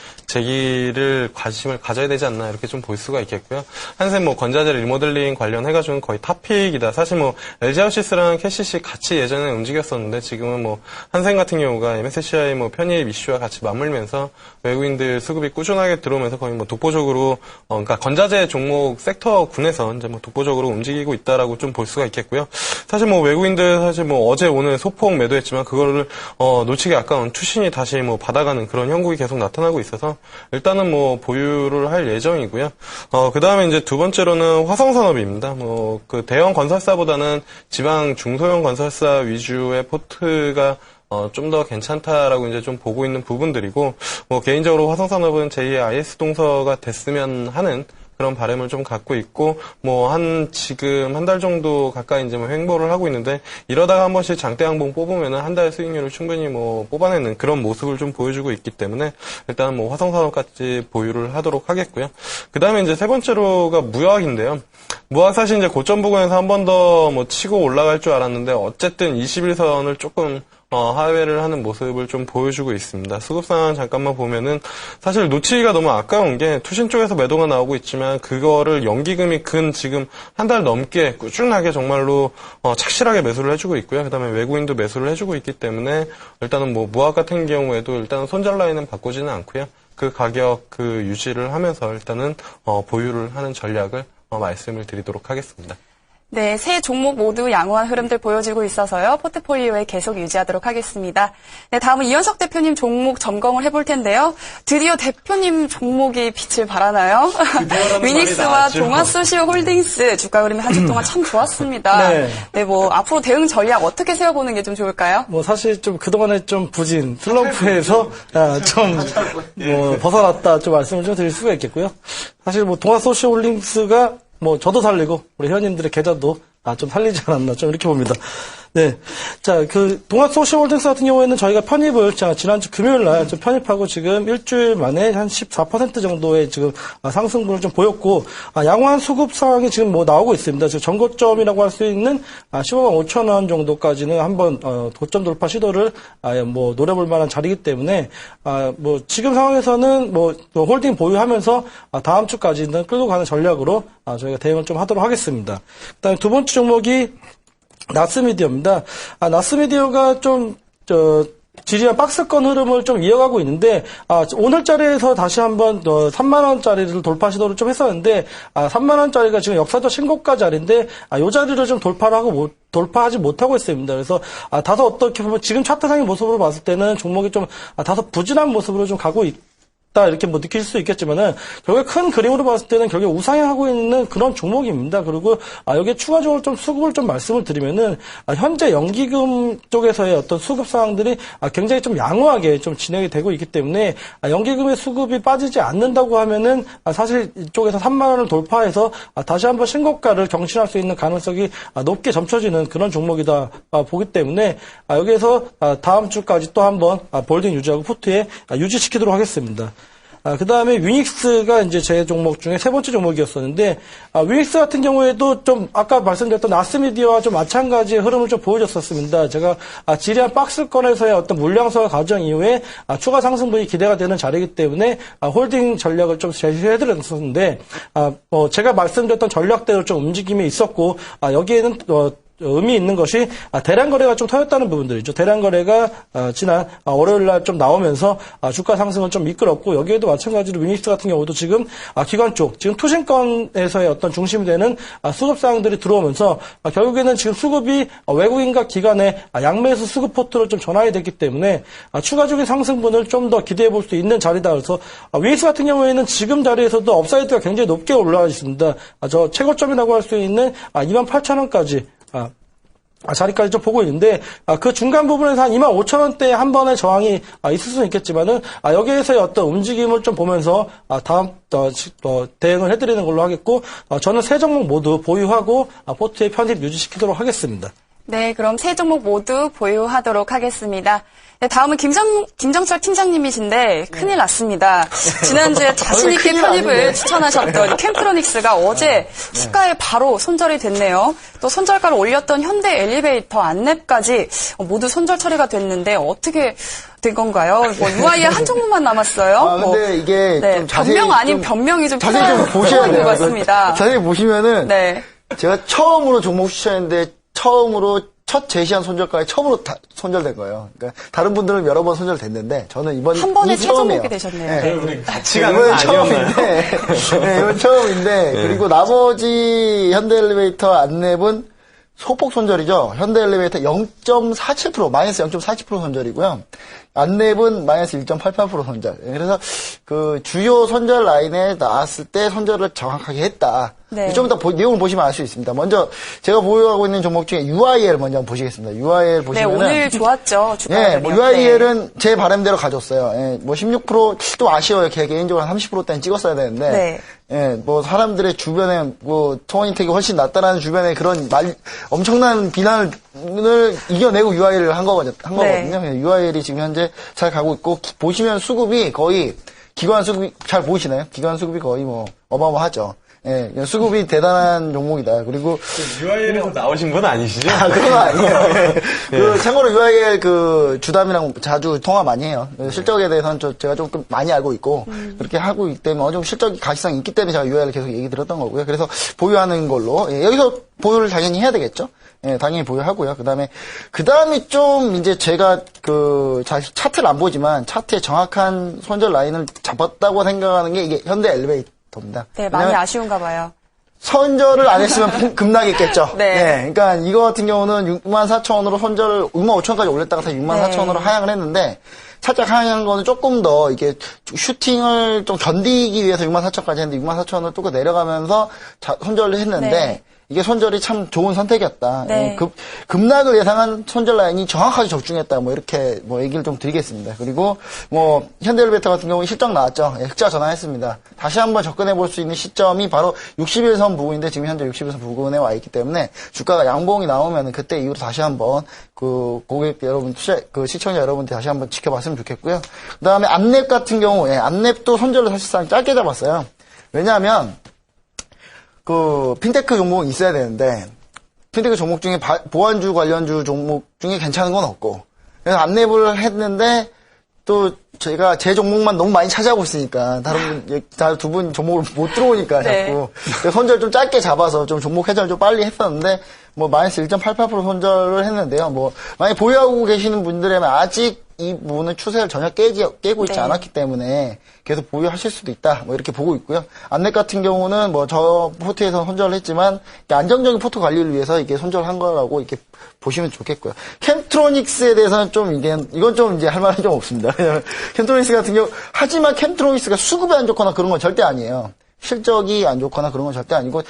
관심을 가져야 되지 않나 이렇게 좀 볼 수가 있겠고요. 한샘 뭐 건자재 리모델링 관련해가지고는 거의 탑픽이다. 사실 뭐 LG하우시스랑 KCC 같이 예전에 움직였었는데 지금은 뭐 한샘 같은 경우가 MSCI 뭐 편입 이슈와 같이 맞물면서 외국인들 수급이 꾸준하게 들어오면서 거의 뭐 독보적으로 그러니까 건자재 종목 섹터군에서 이제 뭐 독보적으로 움직이고 있다라고 좀 볼 수가 있겠고요. 사실 뭐 외국인들 사실 뭐 어제 오늘 소폭 매도했지만 그거를 놓치기 아까운 투신이 다시 뭐 받아가는 그런 형국이 계속 나타나고 있어서 일단은 뭐 보유를 할 예정이고요. 그 다음에 이제 두 번째로는 화성산업입니다. 뭐 그 대형 건설사보다는 지방 중소형 건설사 위주의 포트가 좀 더 괜찮다라고 이제 좀 보고 있는 부분들이고, 뭐 개인적으로 화성산업은 제2의 IS 동서가 됐으면 하는 그런 바람을 좀 갖고 있고, 뭐 지금 한 달 정도 가까이 이제 뭐 횡보를 하고 있는데, 이러다가 한 번씩 장대 항봉 뽑으면은 한 달 수익률을 충분히 뭐 뽑아내는 그런 모습을 좀 보여주고 있기 때문에, 일단 뭐 화성산업까지 보유를 하도록 하겠고요. 그 다음에 이제 세 번째로가 무학인데요. 무학 사실 이제 고점 부근에서 한 번 더 뭐 치고 올라갈 줄 알았는데, 어쨌든 21선을 조금 하회를 하는 모습을 좀 보여주고 있습니다. 수급 상황 잠깐만 보면은 사실 놓치기가 너무 아까운 게 투신 쪽에서 매도가 나오고 있지만 그거를 연기금이 지금 한 달 넘게 꾸준하게 정말로 착실하게 매수를 해주고 있고요. 그다음에 외국인도 매수를 해주고 있기 때문에 일단은 뭐 무학 같은 경우에도 일단은 손절 라인은 바꾸지는 않고요. 그 가격 유지를 하면서 일단은 보유를 하는 전략을 말씀을 드리도록 하겠습니다.
네, 세 종목 모두 양호한 흐름들 보여주고 있어서요. 포트폴리오에 계속 유지하도록 하겠습니다. 네, 다음은 이현석 대표님 종목 점검을 해볼 텐데요. 드디어 대표님 종목이 빛을 발하나요? 위닉스와 동아소시오홀딩스 주가 흐름이 한 주 동안 참 좋았습니다. 네, 뭐 앞으로 대응 전략 어떻게 세워보는 게 좀 좋을까요?
뭐 사실 좀 그동안에 좀 부진 슬럼프에서 좀 뭐 벗어났다 좀 말씀을 좀 드릴 수가 있겠고요. 사실 뭐 동아소시오홀딩스가 뭐 저도 살리고 우리 회원님들의 계좌도 좀 살리지 않았나 좀 이렇게 봅니다. 네, 자 그 동아소시오홀딩스 같은 경우에는 저희가 편입을 지난주 금요일 날 좀 편입하고 지금 일주일 만에 한 14% 정도의 지금 상승분을 좀 보였고 양호한 수급 상황이 지금 뭐 나오고 있습니다. 지금 전고점이라고 할 수 있는 15만 5천 원 정도까지는 한번 고점 돌파 시도를 뭐 노려볼 만한 자리이기 때문에 뭐 지금 상황에서는 뭐 홀딩 보유하면서 다음 주까지는 끌고 가는 전략으로 저희가 대응을 좀 하도록 하겠습니다. 그다음에 두 번째 종목이 나스미디어입니다. 나스미디어가 좀 지리한 박스권 흐름을 좀 이어가고 있는데 오늘자리에서 다시 한번 3만 원짜리를 돌파 시도를 좀 했었는데 3만 원짜리가 지금 역사적 신고가 자리인데 이 자리를 좀 돌파하지 못하고 있습니다. 그래서 다소 어떻게 보면 지금 차트상의 모습으로 봤을 때는 종목이 좀 다소 부진한 모습으로 좀 가고 다 이렇게 뭐 느끼실 수 있겠지만은 결국에 큰 그림으로 봤을 때는 결국에 우상향하고 있는 그런 종목입니다. 그리고 여기에 추가적으로 좀 수급을 좀 말씀을 드리면은 현재 연기금 쪽에서의 어떤 수급 상황들이 굉장히 좀 양호하게 좀 진행이 되고 있기 때문에 연기금의 수급이 빠지지 않는다고 하면은 사실 이쪽에서 3만 원을 돌파해서 다시 한번 신고가를 경신할 수 있는 가능성이 높게 점쳐지는 그런 종목이다 보기 때문에 여기에서 다음 주까지 또 한번 볼딩 유지하고 포트에 유지시키도록 하겠습니다. 그 다음에 위닉스가 이제 제 종목 중에 세 번째 종목이었었는데, 위닉스 같은 경우에도 좀 아까 말씀드렸던 나스미디어와 좀 마찬가지의 흐름을 좀 보여줬었습니다. 제가 지리한 박스권에서의 어떤 물량소화 과정 이후에 추가 상승분이 기대가 되는 자리이기 때문에 홀딩 전략을 좀 제시해드렸었는데, 제가 말씀드렸던 전략대로 좀 움직임이 있었고, 여기에는 의미 있는 것이 대량 거래가 좀 터졌다는 부분들이죠. 대량 거래가 지난 월요일 날 좀 나오면서 주가 상승을 좀 이끌었고, 여기에도 마찬가지로 위닉스 같은 경우도 지금 기관 쪽, 지금 투신권에서의 어떤 중심이 되는 수급 사항들이 들어오면서 결국에는 지금 수급이 외국인과 기관의 양매수 수급 포트로 좀 전환이 됐기 때문에 추가적인 상승분을 좀 더 기대해 볼 수 있는 자리다. 그래서 위닉스 같은 경우에는 지금 자리에서도 업사이드가 굉장히 높게 올라와 있습니다. 저 최고점이라고 할 수 있는 28,000원까지 자리까지 좀 보고 있는데, 그 중간 부분에서 한 25,000원대 한 번의 저항이 있을 수는 있겠지만은, 여기에서의 어떤 움직임을 좀 보면서, 다음, 대응을 해드리는 걸로 하겠고, 저는 세 종목 모두 보유하고, 포트에 편입 유지시키도록 하겠습니다.
네, 그럼 세 종목 모두 보유하도록 하겠습니다. 네, 다음은 김정철 팀장님이신데 큰일 났습니다. 지난주에 자신 있게 편입을 추천하셨던 캠프로닉스가 어제 시가에 바로 손절이 됐네요. 또 손절가를 올렸던 현대 엘리베이터, 안랩까지 모두 손절 처리가 됐는데 어떻게 된 건가요? 뭐 UIL 한 종목만 남았어요.
근데 이게 좀 자세히
변명 아닌 변명이 좀
자세히 좀 보셔야 돼요.
것 같습니다.
자세히 보시면은
네.
제가 처음으로 종목 추천했는데 첫 제시한 손절가에 처음으로 손절된 거예요. 그러니까 다른 분들은 여러 번 손절됐는데 저는 이번
한 번에
이 처음이에요.
최종목이 되셨네요.
네.
우리 같이 가는
이번
건 아니었나요?
처음인데, 네, 이번 처음인데 그리고 나머지 현대엘리베이터 안랩은 소폭 손절이죠. 현대엘리베이터 0.47% 마이너스 0.47% 손절이고요. 안랩은 마이너스 1.88% 손절. 그래서 그 주요 손절 라인에 나왔을 때 손절을 정확하게 했다.
네.
좀 이따 내용을 보시면 알 수 있습니다. 먼저 제가 보유하고 있는 종목 중에 UIL 먼저 한번 보시겠습니다. UIL
네,
보시면은
오늘 좋았죠.
예, 뭐 UIL은 제 바람대로 가졌어요. 예, 뭐 16%또 아쉬워요. 개인적으로 한 30%대는 찍었어야 되는데.
네.
예, 뭐 사람들의 주변에 뭐 토니텍이 훨씬 낫다라는 주변에 그런 엄청난 비난을 이겨내고 UIL을 한 거거든요. 예, UIL이 지금 현재 잘 가고 있고 보시면 수급이 거의 기관 수급이 잘 보이시나요? 기관 수급이 거의 뭐 어마어마하죠. 예, 수급이 대단한 종목이다. 그리고
UIL에서 나오신 분 아니시죠?
그런 거 아니에요. 참고로 UIL 주담이랑 자주 통화 많이 해요. 실적에 대해서는 제가 조금 많이 알고 있고, 그렇게 하고 있기 때문에 어느 정도 실적 가시성이 있기 때문에 제가 UIL 계속 얘기 드렸던 거고요. 그래서 보유하는 걸로, 여기서 보유를 당연히 해야 되겠죠. 예, 당연히 보유하고요. 그 다음에 좀 이제 제가 차트를 안 보지만 차트의 정확한 손절 라인을 잡았다고 생각하는 게 이게 현대 엘리베이터입니다.
네, 많이 아쉬운가 봐요.
손절을 안 했으면 급락했겠죠.
네.
그러니까 이거 같은 경우는 64,000원으로 손절을 64,000원까지 올렸다가 다시 64,000원으로 하향을 했는데 살짝 하향한 거는 조금 더 이게 슈팅을 좀 견디기 위해서 64,000원까지 했는데 64,000원을 뚫고 내려가면서 손절을 했는데
네.
이게 손절이 참 좋은 선택이었다.
네.
급락을 예상한 손절 라인이 정확하게 적중했다. 뭐 이렇게 뭐 얘기를 좀 드리겠습니다. 그리고 뭐 현대엘리베이터 같은 경우는 실적 나왔죠. 흑자 전환했습니다. 다시 한번 접근해 볼 수 있는 시점이 바로 60일선 부근인데 지금 현재 60일선 부근에 와 있기 때문에 주가가 양봉이 나오면 그때 이후로 다시 한번 고객 여러분 시청자 여러분들 다시 한번 지켜봤으면 좋겠고요. 그다음에 안랩 같은 경우 안랩도 손절을 사실상 짧게 잡았어요. 왜냐하면 핀테크 종목은 있어야 되는데, 핀테크 종목 중에 보안주 관련주 종목 중에 괜찮은 건 없고, 그래서 안랩을 했는데, 또 제가 제 종목만 너무 많이 차지하고 있으니까, 다른 두 분 종목을 못 들어오니까
네.
자꾸. 손절 좀 짧게 잡아서 좀 종목 회전을 좀 빨리 했었는데, 뭐 마이너스 1.88% 손절을 했는데요. 뭐, 만약에 보유하고 계시는 분들이라면 아직 이 부분은 추세를 전혀 깨고 있지
네.
않았기 때문에 계속 보유하실 수도 있다. 뭐 이렇게 보고 있고요. 안랩 같은 경우는 뭐 저 포트에서 손절을 했지만 안정적인 포트 관리를 위해서 이게 손절한 거라고 이렇게 보시면 좋겠고요. 캠트로닉스에 대해서는 좀 이건 좀 이제 할 말은 좀 없습니다. 왜냐면 캠트로닉스 같은 경우, 하지만 캠트로닉스가 수급이 안 좋거나 그런 건 절대 아니에요. 실적이 안 좋거나 그런 건 절대 아니고,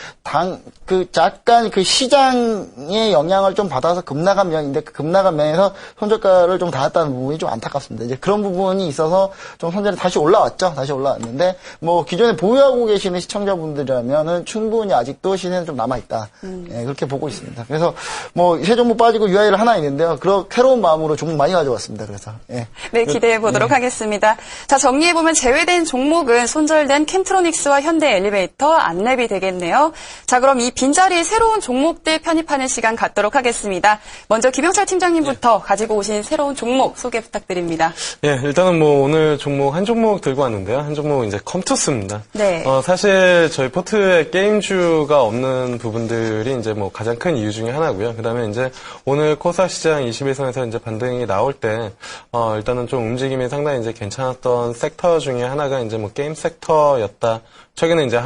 약간 그 시장의 영향을 좀 받아서 급나간 면인데, 그 급나간 면에서 손절가를 좀 닿았다는 부분이 좀 안타깝습니다. 이제 그런 부분이 있어서 좀 손절이 다시 올라왔죠. 다시 올라왔는데, 뭐, 기존에 보유하고 계시는 시청자분들이라면은 충분히 아직도 시세는 좀 남아있다. 예, 그렇게 보고 있습니다. 그래서 뭐, 세 종목 빠지고 UI를 하나 있는데요. 새로운 마음으로 종목 많이 가져왔습니다. 그래서, 예.
네, 기대해 보도록 하겠습니다. 자, 정리해보면 제외된 종목은 손절된 캠트로닉스와 현대 엘리베이터, 안랩이 되겠네요. 자, 그럼 이 빈자리에 새로운 종목들 편입하는 시간 갖도록 하겠습니다. 먼저 김영철 팀장님부터 가지고 오신 새로운 종목 소개 부탁드립니다.
예, 일단은 뭐 오늘 한 종목 들고 왔는데요. 한 종목은 이제 컴투스입니다.
네.
사실 저희 포트에 게임주가 없는 부분들이 이제 뭐 가장 큰 이유 중에 하나고요. 그다음에 이제 오늘 코스닥 시장 21선에서 이제 반등이 나올 때, 일단은 좀 움직임이 상당히 이제 괜찮았던 섹터 중에 하나가 이제 뭐 게임 섹터였다. 최근에 이제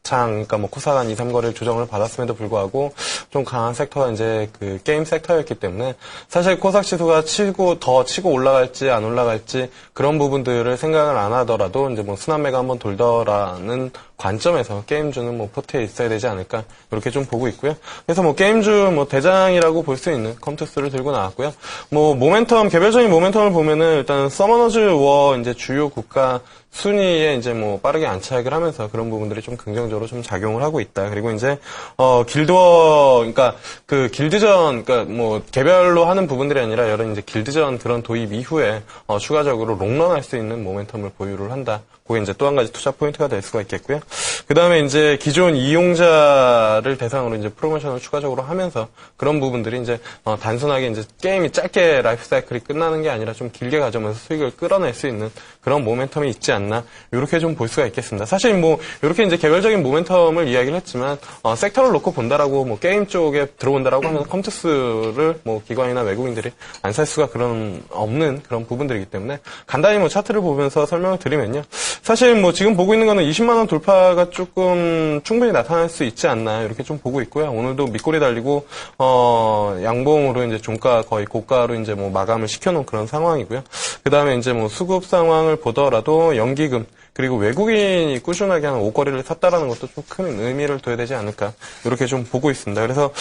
그러니까 뭐 코스닥 한 2, 3거래를 조정을 받았음에도 불구하고 좀 강한 섹터가 이제 그 게임 섹터였기 때문에 사실 코스닥 지수가 더 치고 올라갈지 안 올라갈지 그런 부분들을 생각을 안 하더라도 이제 뭐 순환매가 한번 돌더라는 관점에서 게임주는 뭐 포트에 있어야 되지 않을까 이렇게 좀 보고 있고요. 그래서 뭐 게임주 뭐 대장이라고 볼 수 있는 컴투스를 들고 나왔고요. 뭐 개별적인 모멘텀을 보면은 일단 서머너즈 워 이제 주요 국가 순위에 이제 뭐 빠르게 안착을 하면서 그런 부분들이 좀 긍정적으로 좀 작용을 하고 있다. 그리고 이제 그러니까 그 길드전, 그러니까 뭐 개별로 하는 부분들이 아니라 여러 이제 길드전 그런 도입 이후에 추가적으로 롱런할 수 있는 모멘텀을 보유를 한다. 그게 이제 또 한 가지 투자 포인트가 될 수가 있겠고요. 그 다음에 이제 기존 이용자를 대상으로 이제 프로모션을 추가적으로 하면서 그런 부분들이 이제 단순하게 이제 게임이 짧게 라이프 사이클이 끝나는 게 아니라 좀 길게 가져오면서 수익을 끌어낼 수 있는 그런 모멘텀이 있지 않나 이렇게 좀 볼 수가 있겠습니다. 사실 뭐 이렇게 이제 개별적인 모멘텀을 이야기를 했지만 섹터를 놓고 본다라고 뭐 게임 쪽에 들어온다라고 하면 컴투스를 뭐 기관이나 외국인들이 안 살 수가 없는 그런 부분들이기 때문에 간단히 뭐 차트를 보면서 설명을 드리면요. 사실 뭐 지금 보고 있는 거는 20만 원 돌파가 조금 충분히 나타날 수 있지 않나 이렇게 좀 보고 있고요. 오늘도 밑꼬리 달리고 양봉으로 이제 종가 거의 고가로 이제 뭐 마감을 시켜놓은 그런 상황이고요. 그 다음에 이제 뭐 수급 상황을 보더라도 연기금 그리고 외국인이 꾸준하게 한 옷걸이를 샀다라는 것도 좀 큰 의미를 둬야 되지 않을까 이렇게 좀 보고 있습니다. 그래서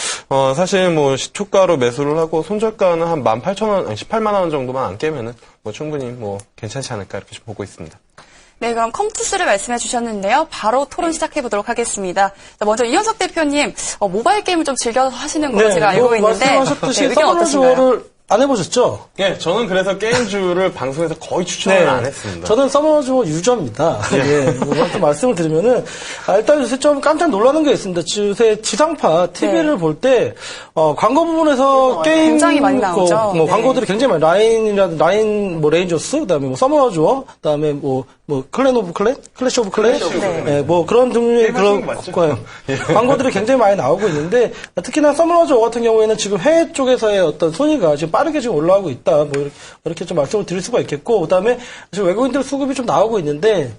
사실 뭐 시초가로 매수를 하고 손절가는 한 18,000원, 18만 원 정도만 안 깨면은 뭐 충분히 뭐 괜찮지 않을까 이렇게 좀 보고 있습니다.
네, 그럼 컴투스를 말씀해 주셨는데요. 바로 토론 시작해 보도록 하겠습니다. 자, 먼저 이현석 대표님, 모바일 게임을 좀 즐겨 하시는 걸로 제가 알고 있는데
말씀하셨듯이
의견 어떠신가요?
서머너즈워를 안 해보셨죠?
예, 저는 그래서 게임주를 방송에서 거의 추천을 안 했습니다.
저는 서머너즈워 유저입니다. 예, 좀 말씀을 드리면은, 일단 요새 좀 깜짝 놀라는 게 있습니다. 요새 지상파 TV를 볼 때, 광고 부분에서 게임.
굉장히 많이 나오죠.
광고들이 굉장히 많이, 라인, 레인저스, 그 다음에 서머너즈워, 그 다음에 클래시 오브 클랜? 네, 뭐 그런 종류의 그런 광고들이 굉장히 많이 나오고 있는데, 특히나 서머너즈워 같은 경우에는 지금 해외 쪽에서의 어떤 손익가 지금 빠르게 지금 올라가고 있다. 뭐 이렇게 좀 말씀을 드릴 수가 있겠고, 그다음에 지금 외국인들 수급이 좀 나오고 있는데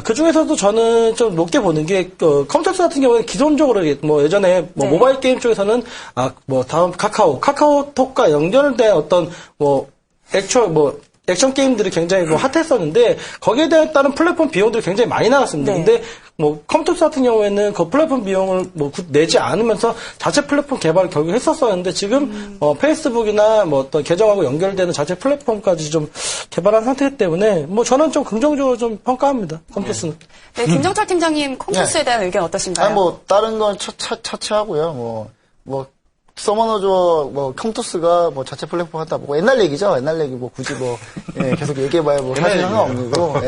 그 중에서도 저는 좀 높게 보는 게 컴투스 같은 경우는 기존적으로 뭐 예전에 뭐 모바일 게임 쪽에서는 다음 카카오톡과 연결된 어떤 액션 게임들이 굉장히 핫했었는데 거기에 따른 플랫폼 비용들이 굉장히 많이 나왔습니다. 근데 컴투스 같은 경우에는 그 플랫폼 비용을 내지 않으면서 자체 플랫폼 개발을 결국 했었었는데 지금 페이스북이나 어떤 계정하고 연결되는 자체 플랫폼까지 좀 개발한 상태이기 때문에 저는 좀 긍정적으로 좀 평가합니다. 컴투스는.
네, 김정철 팀장님 컴투스에 대한 의견 어떠신가요?
다른 건 차치하고요. 서머너즈워 컴투스가 자체 플랫폼 한다. 옛날 얘기죠. 옛날 얘기 굳이 계속 얘기해봐야 사실 상관없는 거고.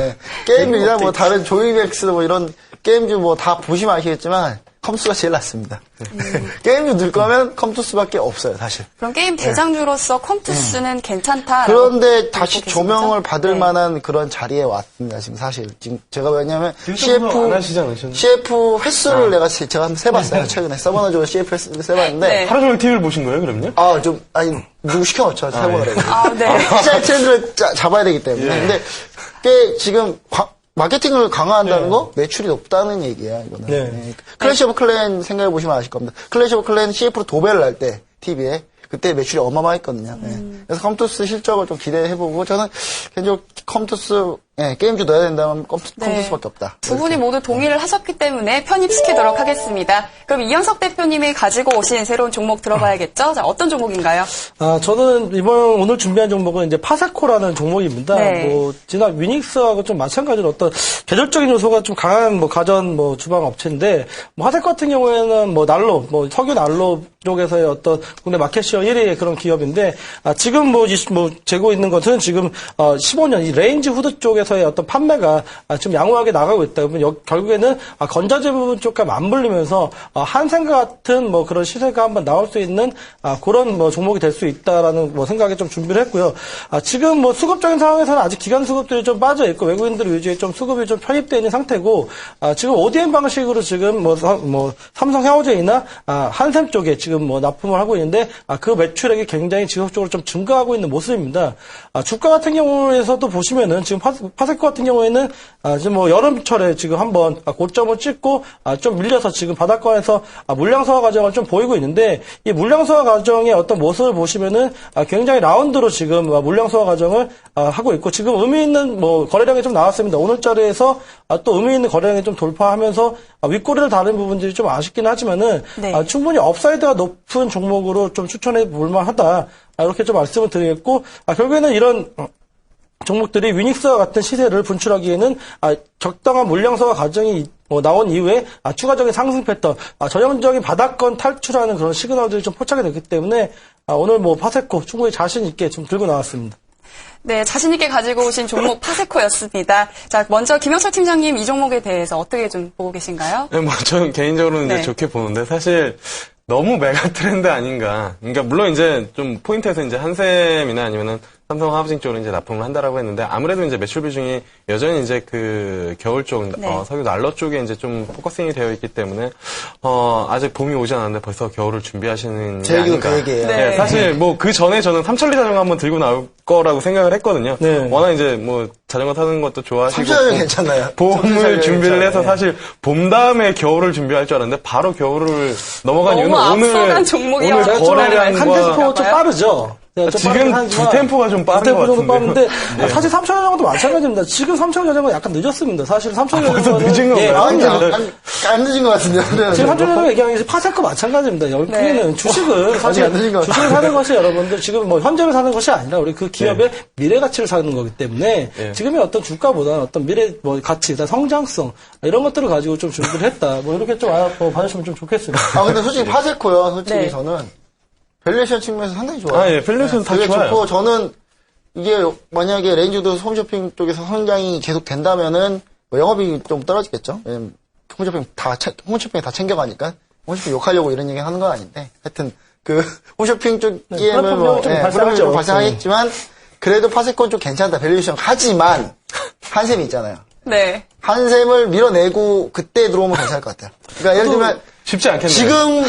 게임이나 다른 조이맥스 이런 게임주 다 보시면 아시겠지만 컴투스가 제일 낫습니다. 게임주 들 거면 컴투스밖에 없어요, 사실.
그럼 게임 대장주로서 컴투스는 괜찮다.
그런데 다시 조명을 받을 만한 그런 자리에 왔습니다, 지금 사실. 지금 제가 왜냐면 CF 횟수를 제가 한번 세봤어요, 최근에. 서머너즈워 CF 횟수를 세봤는데.
하루 종일 TV를 보신 거예요, 그럼요?
누구 시켜놓죠, 세보느라고.
네.
시장 트렌드를 잡아야 되기 때문에. 근데 지금 마케팅을 강화한다는 거 매출이 높다는 얘기야, 이거는. 클래시 오브 클랜 생각해 보시면 아실 겁니다. 클래시 오브 클랜 CF로 도배를 할 때, TV에. 그때 매출이 어마어마했거든요. 예. 그래서 컴투스 실적을 좀 기대해보고 저는 개인적으로 컴투스 게임주 넣어야 된다면 컴투스밖에 없다.
두 분이 모두 동의를 하셨기 때문에 편입시키도록 하겠습니다. 그럼 이현석 대표님이 가지고 오신 새로운 종목 들어봐야겠죠? 자, 어떤 종목인가요?
저는 오늘 준비한 종목은 이제 파세코라는 종목입니다.
네.
뭐, 지난 위닉스하고 좀 마찬가지로 어떤 계절적인 요소가 좀 강한 뭐 가전 뭐 주방 업체인데, 뭐 파세코 같은 경우에는 뭐 난로, 뭐 석유 난로 쪽에서의 어떤 국내 마켓시어 1위의 그런 기업인데, 지금 재고 있는 것은 지금 15년 이 레인지 후드 쪽에서의 어떤 판매가 지금 양호하게 나가고 있다. 그러면 결국에는 건자재 부분 쪽과 맞물리면서 한생과 같은 뭐 그런 시세가 한번 나올 수 있는 그런 뭐 종목이 될 수 있다라는 뭐 생각에 좀 준비를 했고요. 지금 뭐 수급적인 상황에서는 아직 기관 수급들이 좀 빠져 있고 외국인들 위주의 좀 수급이 좀 편입되어 있는 상태고, 지금 ODM 방식으로 지금 뭐 삼성 헤어제이나 한샘 쪽에 지금 뭐 납품을 하고 있는데, 그 매출액이 굉장히 지속적으로 좀 증가하고 있는 모습입니다. 주가 같은 경우에서도 보시면은 지금 파세코 같은 경우에는 지금 뭐 여름철에 지금 한번 고점을 찍고 좀 밀려서 지금 바닥권에서 물량 소화 과정을 좀 보이고 있는데, 이 물량 소화 과정의 어떤 모습을 보시면은 굉장히 라운드로 지금 물량 소화 과정을 하고 있고, 지금 의미 있는 뭐 거래량이 좀 나왔습니다. 오늘자리에서 또 의미 있는 거래량이 좀 돌파하면서 윗꼬리를 다른 부분들이 좀 아쉽긴 하지만은
네.
충분히 업사이드가 높은 종목으로 좀 추천해 볼 만하다. 이렇게 좀 말씀을 드리겠고, 결국에는 이런 종목들이 위닉스와 같은 시세를 분출하기에는 적당한 물량소화 과정이 나온 이후에 추가적인 상승 패턴, 전형적인 바닥권 탈출하는 그런 시그널들이 좀 포착이 됐기 때문에 오늘 뭐 파세코 충분히 자신 있게 좀 들고 나왔습니다.
네, 자신있게 가지고 오신 종목 파세코였습니다. 자, 먼저 김영철 팀장님 이 종목에 대해서 어떻게 좀 보고 계신가요?
네, 뭐 저는 개인적으로는
네.
이제 좋게 보는데, 사실 너무 메가 트렌드 아닌가. 그러니까 물론 이제 좀 포인트에서 이제 한샘이나 아니면은 삼성 하우징 쪽으로 이제 납품을 한다라고 했는데, 아무래도 이제 매출 비중이 여전히 이제 그 겨울 쪽,
네.
석유 난로 쪽에 이제 좀 포커싱이 되어 있기 때문에, 아직 봄이 오지 않았는데 벌써 겨울을 준비하시는 게
제 얘기도
아닌가.
그 얘기예요.
네.
사실 뭐 그 전에 저는 삼천리 자전거 한번 들고 나올 거라고 생각을 했거든요.
네.
워낙 이제 뭐 자전거 타는 것도 좋아하시고.
삼천리 괜찮아요.
봄을
삼천리
준비를 해서
괜찮아요.
사실 봄 다음에 겨울을 준비할 줄 알았는데 바로 겨울을 넘어간
너무
이유는
앞서간 종목이어서
오늘
제가 좀
한
거래량과
템포 좀 빠르죠. 네, 좀
지금
빠르긴 하지만
두 템포가 좀 빠른
두 템포
것
정도
같은데요.
빠른데 사실 삼천 자전거도 마찬가지입니다. 지금 삼천 자전거 약간 늦었습니다. 사실 삼천 자전거는
늦은 건가요?
안 늦은 것 같은데.
지금 삼천 자전거 얘기하는 게 파세코 마찬가지입니다. 결국에는 주식은 사실
안 늦은 것 같아요.
주식을 사는 것이 여러분들 지금 뭐 현재를 사는 것이 아니라 우리 그 기업의 미래 가치를 사는 거기 때문에 지금의 어떤 주가보다는 어떤 미래 뭐 가치, 성장성 이런 것들을 가지고 좀 준비를 했다. 뭐 이렇게 좀 봐주시면 좀 좋겠습니다.
근데 솔직히 파세코요. 솔직히
네.
저는 밸류에이션 측면에서 상당히 좋아요.
예, 밸류에이션 다
되게
좋아요.
좋고, 저는 이게 만약에 레인지도 홈쇼핑 쪽에서 성장이 계속 된다면은 뭐 영업이 좀 떨어지겠죠. 왜냐면 홈쇼핑이 다 챙겨가니까 홈쇼핑 욕하려고 이런 얘기 하는 건 아닌데, 하여튼 그 홈쇼핑 쪽에는 뭐
좀
불합리함이 좀
발생하죠.
발생하겠지만 그래도 파세코는 좀 괜찮다 밸류에이션. 하지만 한샘이 있잖아요.
네.
한샘을 밀어내고 그때 들어오면 괜찮을 것 같아요. 그러니까 예를 들면
쉽지 않겠네요.
지금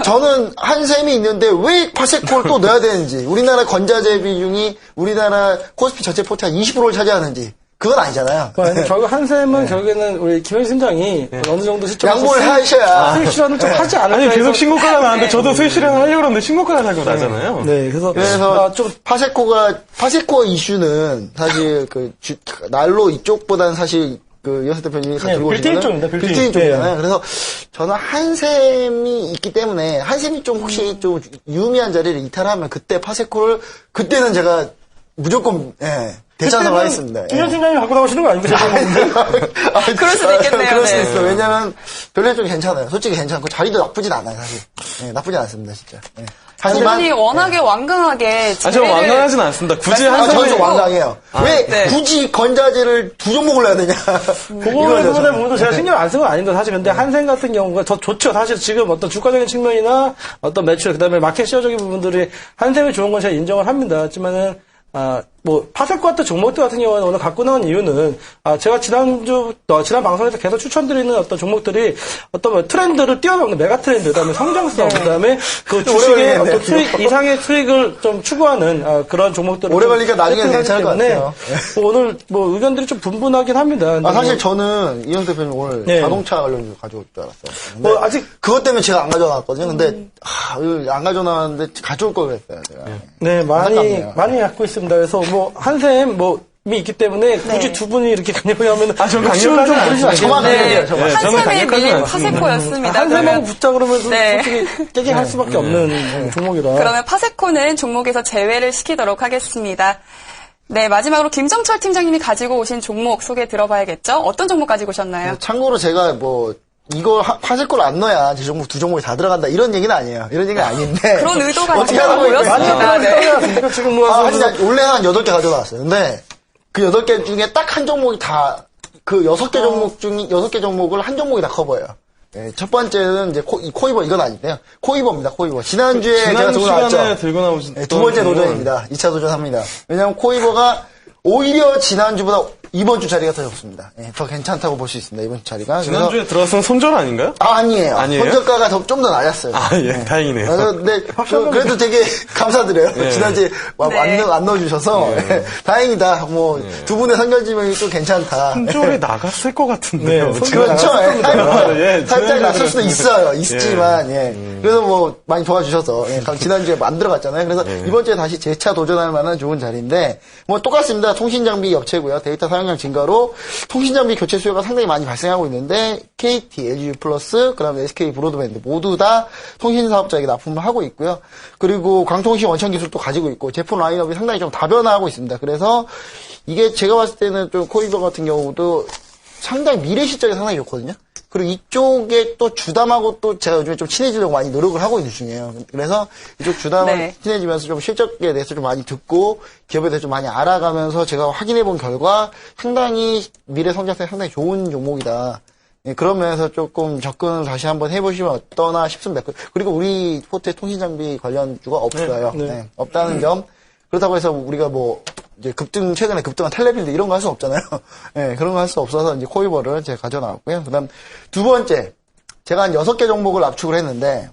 저는 한샘이 있는데 왜 파세코를 또 넣어야 되는지, 우리나라 건자재 비중이 우리나라 코스피 전체 포트의 20%를 차지하는지, 그건 아니잖아요.
결국 한샘은 결국에는 우리 김현희 팀장이 어느 정도 시점에서
양보를 하셔야.
수익 실현을 좀 하지 않을까
아니 계속
해서
신고가가 나는데 저도 수익 실현 하려고 그러는데 신고가가 나고 나잖아요.
네,
그래서
좀
파세코 이슈는 사실 난로 이쪽보다는 사실 이현석 대표님이 들고
빌트인
오시는
쪽입니다.
빌트인 쪽이잖아요. 그래서 저는 한샘이 있기 때문에 한샘이 좀 혹시 좀 유미한 자리를 이탈하면 그때 파세코를 그때는 제가 무조건 대찬성 하겠습니다.
김현 팀장님 갖고 나오시는 거 아닙니까?
그럴 수도 있겠네요.
그럴 수도
네.
있어. 왜냐면 별로 좀 괜찮아요. 솔직히 괜찮고 자리도 나쁘진 않아요, 사실. 나쁘진 않습니다, 진짜.
하지만 워낙에 완강하게
저 완강하진 않습니다. 굳이
저는 좀
한샘이
완강해요. 왜
네.
굳이 건자재를 두 종목을 넣어야 되냐.
그거에 부분도 제가 신경 안 쓴 건 아닙니다. 사실 근데 한샘 같은 경우가 더 좋죠. 사실 지금 어떤 주가적인 측면이나 어떤 매출, 그다음에 마켓 시어적인 부분들이 한샘이 좋은 건 제가 인정을 합니다. 하지만은 뭐 파세코 같은 종목들 같은 경우는 오늘 갖고 나온 이유는 제가 지난 방송에서 계속 추천드리는 어떤 종목들이 어떤 뭐 트렌드를 뛰어넘는 메가 트렌드, 그다음에 성장성, 그다음에 그 주식의 어떤 수익 이상의 수익을 좀 추구하는 그런 종목들을
오래 걸리니까 나중에 괜찮을 것 같아요.
뭐 오늘 뭐 의견들이 좀 분분하긴 합니다.
사실 저는 이현 대표님 오늘
네.
자동차 관련 가져올 줄 알았어요.
뭐 아직
그것 때문에 제가 안 가져왔거든요. 근데 안 가져놨는데 가져올 걸 그랬어요. 제가.
네,
안타깝네요.
많이 갖고 있습니다. 그래서 뭐 한샘 이 있기 때문에 굳이 두 분이 이렇게 강력하면
전
욕심을 좀
강력하지
부리지
저만
않겠는데
강력해요.
네, 저는
한샘의
강력하지
밀린
않습니다.
파세코였습니다.
한샘하고
그러면-
붙자 그러면
네.
솔직히 깨갱할 수밖에 없는 종목이라.
그러면 파세코는 종목에서 제외를 시키도록 하겠습니다. 네, 마지막으로 김정철 팀장님이 가지고 오신 종목 소개 들어봐야겠죠? 어떤 종목 가지고 오셨나요?
참고로 제가 뭐 이거 파세코를 안 넣어야 제 종목 두 종목이 다 들어간다 이런 얘기는 아니에요. 이런 얘기는 아닌데
그런 의도가
어떻게
있다고
하는 거예요?
보였습니다. 네.
지금 뭐
원래 한 8개 가져나왔어요. 근데 그 8개 중에 딱 한 종목이 다 그 6개 종목 중에 6개 종목을 한 종목이 다 커버해요. 네, 첫 번째는 이제 코이버 이건 아닌데요. 코이버입니다. 코이버. 지난주에 제가
지난
들고
시간에
나왔죠.
들고 나오신
네, 두 번째 도전입니다. 2차 도전합니다. 왜냐하면 코이버가 오히려 지난주보다 이번 주 자리가 더 좋습니다. 예, 더 괜찮다고 볼 수 있습니다. 이번 주 자리가.
지난주에 들어왔으면 손절 아닌가요?
아니에요.
아니에요?
혼저가가 좀 더 낮았어요.
예, 다행이네요.
근데 그래도 되게 감사드려요.
예.
지난주에
네.
안 넣어주셔서 다행이다. 뭐 두 분의 선결지명이 좀 괜찮다.
손절이 나갔을 것 같은데요.
네,
그렇죠.
예,
살짝
지난주에
났을 수도 있어요. 있지만, 그래서 뭐, 많이 도와주셔서, 지난주에 안 들어갔잖아요. 그래서 이번 주에 다시 재차 도전할 만한 좋은 자리인데, 뭐, 똑같습니다. 통신장비 업체고요. 데이터 사용량 증가로 통신장비 교체 수요가 상당히 많이 발생하고 있는데, KT, LG 플러스, 그 다음에 SK 브로드밴드 모두 다 통신사업자에게 납품을 하고 있고요. 그리고 광통신 원천 기술도 가지고 있고, 제품 라인업이 상당히 좀 다변화하고 있습니다. 그래서, 이게 제가 봤을 때는 좀 코이버 같은 경우도 상당히 미래 실적이 상당히 좋거든요. 그리고 이쪽에 또 주담하고 또 제가 요즘에 좀 친해지려고 많이 노력을 하고 있는 중이에요. 그래서 이쪽 주담하고
네.
친해지면서 좀 실적에 대해서 좀 많이 듣고 기업에 대해서 좀 많이 알아가면서 제가 확인해 본 결과 상당히 미래 성장성이 상당히 좋은 종목이다. 예, 그런 면에서 조금 접근을 다시 한번 해보시면 어떠나 싶습니다. 그리고 우리 포트에 통신장비 관련주가 없어요.
네.
네, 없다는 점. 그렇다고 해서 우리가 뭐 이제 최근에 급등한 텔레빌드 이런 거 할 수 없잖아요. 네, 그런 거 할 수 없어서 이제 코이버를 제가 가져 나왔고요. 그다음 두 번째, 제가 한 6개 종목을 압축을 했는데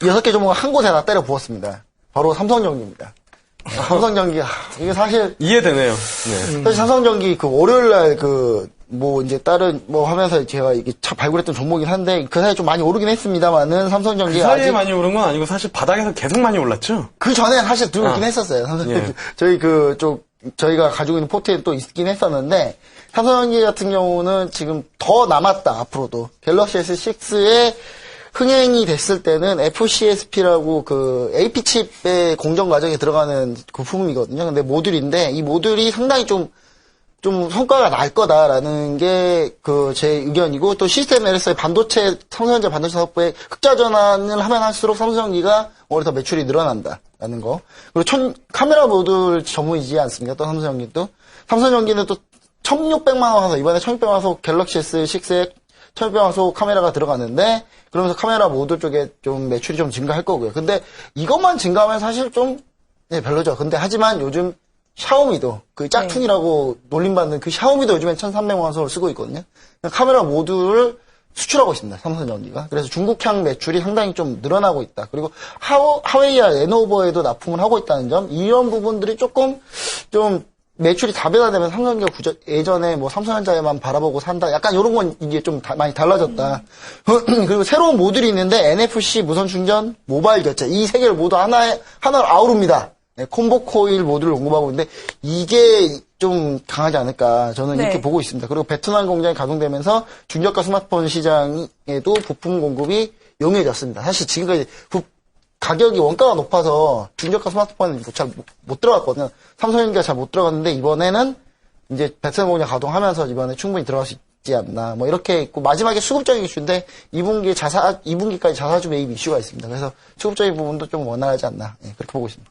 6개 종목을 한 곳에 다 때려 부었습니다. 바로 삼성전기입니다. 삼성전기 이게 사실
이해되네요. 네.
사실 삼성전기 그 월요일 날 뭐 이제 다른 뭐 하면서 제가 이게 발굴했던 종목이긴 한데 그 사이에 좀 많이 오르긴 했습니다만은 삼성전기
그 사이에
아직
많이 오른 건 아니고 사실 바닥에서 계속 많이 올랐죠?
그 전에 사실 들고 있긴 했었어요. 삼성전기.
예.
저희가 가지고 있는 포트에 또 있긴 했었는데, 삼성전기 같은 경우는 지금 더 남았다, 앞으로도. 갤럭시 S6에 흥행이 됐을 때는 FCSP라고 그 AP칩의 공정 과정에 들어가는 부품이거든요. 근데 모듈인데, 이 모듈이 상당히 좀 성과가 날 거다라는 게 제 의견이고, 또 시스템 LS의 삼성전자 반도체 사업부에 흑자 전환을 하면 할수록 삼성전기가 오히려 더 매출이 늘어난다라는 거. 그리고 카메라 모듈 전문이지 않습니까? 또 삼성전기도. 삼성전기는 또 1600만 원 화소, 이번에 1600만 화소 갤럭시 S6에 1600만 화소 카메라가 들어가는데, 그러면서 카메라 모듈 쪽에 좀 매출이 좀 증가할 거고요. 근데 이것만 증가하면 사실 좀, 별로죠. 근데 하지만 요즘 샤오미도 그 짝퉁이라고 놀림받는 그 샤오미도 요즘엔 1300만 화소를 쓰고 있거든요. 카메라 모듈을 수출하고 있습니다. 삼성전기가. 그래서 중국향 매출이 상당히 좀 늘어나고 있다. 그리고 하웨이와 레노버에도 납품을 하고 있다는 점, 이런 부분들이 조금 좀 매출이 다변화되면 삼성전기가 예전에 뭐 삼성전자에만 바라보고 산다. 약간 이런 건 이게 좀 많이 달라졌다. 그리고 새로운 모듈이 있는데 NFC 무선 충전, 모바일 결제 이 세 개를 모두 하나로 아우릅니다. 네, 콤보 코일 모듈을 공급하고 있는데 이게 좀 강하지 않을까 저는
네.
이렇게 보고 있습니다. 그리고 베트남 공장이 가동되면서 중저가 스마트폰 시장에도 부품 공급이 용이해졌습니다. 사실 지금까지 가격이 원가가 높아서 중저가 스마트폰이 잘 못 들어갔거든요. 삼성전기가 잘 못 들어갔는데 이번에는 이제 베트남 공장 가동하면서 이번에 충분히 들어갈 수 있지 않나 뭐 이렇게 있고 마지막에 수급적인 이슈인데 2분기까지 자사주 매입 이슈가 있습니다. 그래서 수급적인 부분도 좀 원활하지 않나 그렇게 보고 있습니다.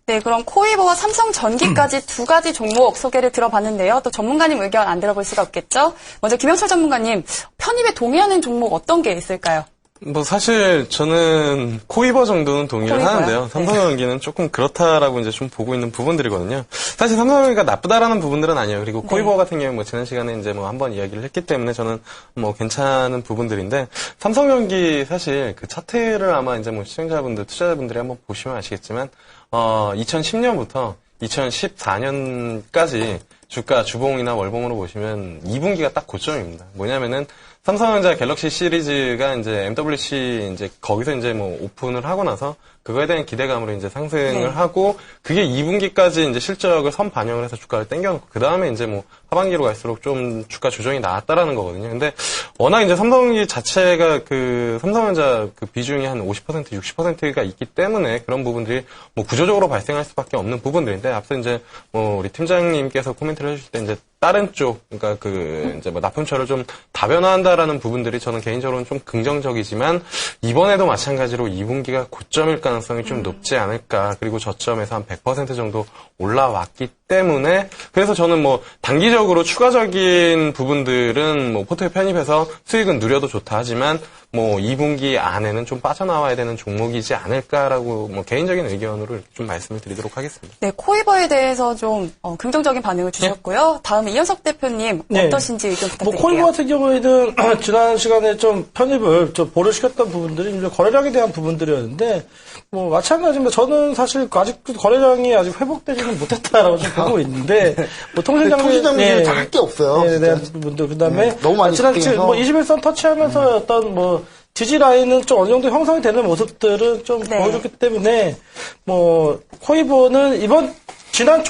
네, 그럼 코이버와 삼성전기까지 두 가지 종목 소개를 들어봤는데요. 또 전문가님 의견 안 들어볼 수가 없겠죠? 먼저 김영철 전문가님, 편입에 동의하는 종목 어떤 게 있을까요?
뭐 사실 저는 코이버 정도는 동의를
코이버요?
하는데요. 삼성전기는 조금 그렇다라고 이제 좀 보고 있는 부분들이거든요. 사실 삼성전기가 나쁘다라는 부분들은 아니에요. 그리고 코이버 같은 경우에 뭐 지난 시간에 이제 뭐 한번 이야기를 했기 때문에 저는 뭐 괜찮은 부분들인데 삼성전기 사실 그 차트를 아마 이제 뭐 시청자분들, 투자자분들이 한번 보시면 아시겠지만 2010년부터 2014년까지 주가 주봉이나 월봉으로 보시면 2분기가 딱 고점입니다. 뭐냐면은 삼성전자 갤럭시 시리즈가 이제 MWC 이제 거기서 이제 뭐 오픈을 하고 나서 그거에 대한 기대감으로 이제 상승을 하고 그게 2분기까지 이제 실적을 선 반영을 해서 주가를 땡겨놓고 그 다음에 이제 뭐 하반기로 갈수록 좀 주가 조정이 나왔다라는 거거든요. 근데 워낙 이제 삼성전기 자체가 그 삼성전자 그 비중이 한 50%, 60%가 있기 때문에 그런 부분들이 뭐 구조적으로 발생할 수밖에 없는 부분들인데 앞서 이제 뭐 우리 팀장님께서 코멘트를 해주실 때 이제 다른 쪽, 그러니까 그 이제 뭐 납품처를 좀 다변화한다라는 부분들이 저는 개인적으로는 좀 긍정적이지만 이번에도 마찬가지로 2분기가 고점일 가능성이 좀 높지 않을까. 그리고 저점에서 한 100% 정도 올라왔기 때문에 그래서 저는 뭐 단기적으로 추가적인 부분들은 뭐 포트에 편입해서 수익은 누려도 좋다 하지만 뭐 2분기 안에는 좀 빠져나와야 되는 종목이지 않을까라고 뭐 개인적인 의견으로 좀 말씀을 드리도록 하겠습니다.
네, 코이버에 대해서 좀 긍정적인 반응을 주셨고요. 다음에 이현석 대표님
네.
어떠신지 의견
뭐
부탁드릴게요.
코이버 같은 경우에는 지난 시간에 좀 편입을 좀 보류시켰던 부분들이 이제 거래량에 대한 부분들이었는데 뭐 마찬가지입니다. 저는 사실 아직 거래량이 아직 회복되지는 못했다라고 좀 보고 있는데 뭐
통신장비 잘할 게 없어요.
네,
진짜.
대한 부분들 그다음에
너무 많이
지난
탑승해서.
뭐 21선 터치하면서 어떤 뭐 지지 라인은 좀 어느 정도 형성이 되는 모습들은 좀
네.
보여줬기 때문에 뭐 코이버는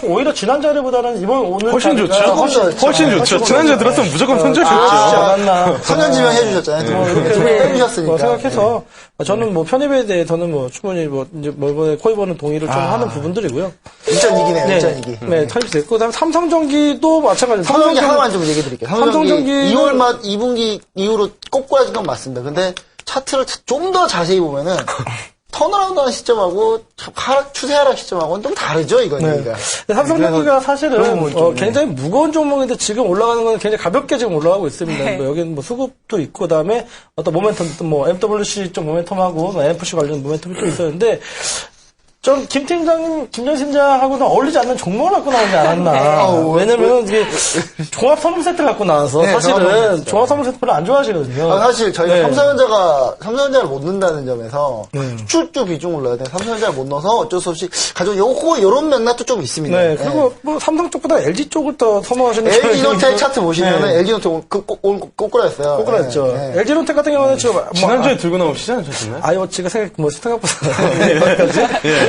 오히려 지난 자리보다는 이번 오늘
훨씬
자리가
좋죠. 훨씬 좋죠. 지난주에 들었으면 무조건 선적이었죠.
않았나.
선전지명 해주셨잖아요.
뭐 이렇게
때리셨으니까.
뭐 생각해서 저는 뭐 편입에 대해서는 뭐 충분히 뭐 이제 뭐 이번에 코이버는 동의를 좀 하는 부분들이고요.
1.2기네요,
네,
1.2기.
네, 탈입이 됐고 그다음에 삼성전기도 마찬가지로
삼성전기 하나만 좀 얘기 드릴게요. 삼성전기
삼성전기는
2월 말 2분기 이후로 꼬꾸라진 건 맞습니다. 근데 차트를 좀 더 자세히 보면은 턴어라운드하는 시점하고 추세 하락 시점하고는 좀 다르죠, 이거는.
네. 삼성전기가 사실은
그런 부분이 좀,
굉장히 무거운 종목인데 지금 올라가는 건 굉장히 가볍게 지금 올라가고 있습니다.
네.
뭐 여기는 뭐 수급도 있고 그다음에 어떤 모멘텀 뭐 MWC 쪽 모멘텀하고 뭐 NFC 관련 모멘텀이 또 있었는데 좀 김 팀장님, 김전 팀장하고는 어울리지 않는 종목을 갖고 나오지 않았나. 왜냐면 이게 종합 선물 세트를 갖고 나와서
네,
사실은 종합 선물 세트 별로 안 좋아하시거든요.
사실 저희가
네.
삼성전자를 못 넣는다는 점에서 수출주 비중을 넣어야 돼. 삼성전자를 못 넣어서 어쩔 수 없이 가지고 요런 맥락도 좀 있습니다.
네, 그리고 뭐 삼성 쪽보다 LG 쪽을 더 선호하시는
LG노텍 차트 보시면은
네.
LG노텍 꼬꾸라였어요.
꼬꾸라였죠.
네.
LG노텍 같은 경우는 지금 뭐
지난주에 들고 나오시지 않으셨나요?
IoT가 생각보다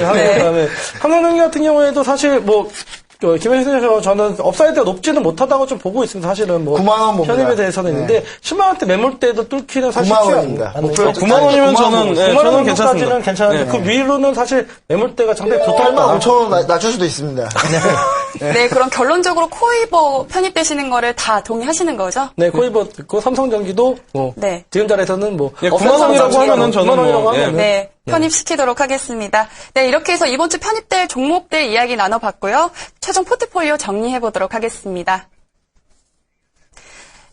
그다음에 삼성전기 같은 경우에도 사실 뭐 김현수에서 저는 업사이드가 높지는 못하다고 좀 보고 있습니다. 사실은 뭐
9만 원 봅니다.
편입에 대해서는 있는데 10만 원대 매물대도 뚫기는 사실
9만
쉽지
원입니다.
않은
목표
9만 원이면 저는
9만 원
저는 괜찮습니다.
정도까지는 괜찮은데 그 위로는 사실 매물대가 상당히
8만
두텁다.
5천 원 낮출 수도 있습니다.
네, 그럼 결론적으로 코이버 편입되시는 거를 다 동의하시는 거죠?
네, 코이버 듣고 삼성전기도 뭐
네.
지금 자리에서는 뭐
예, 9만 원이라고 하면은 저는
9만 원이라고
뭐, 예.
하면은
네, 편입시키도록 하겠습니다. 네, 이렇게 해서 이번 주 편입될 종목들 이야기 나눠봤고요. 최종 포트폴리오 정리해보도록 하겠습니다.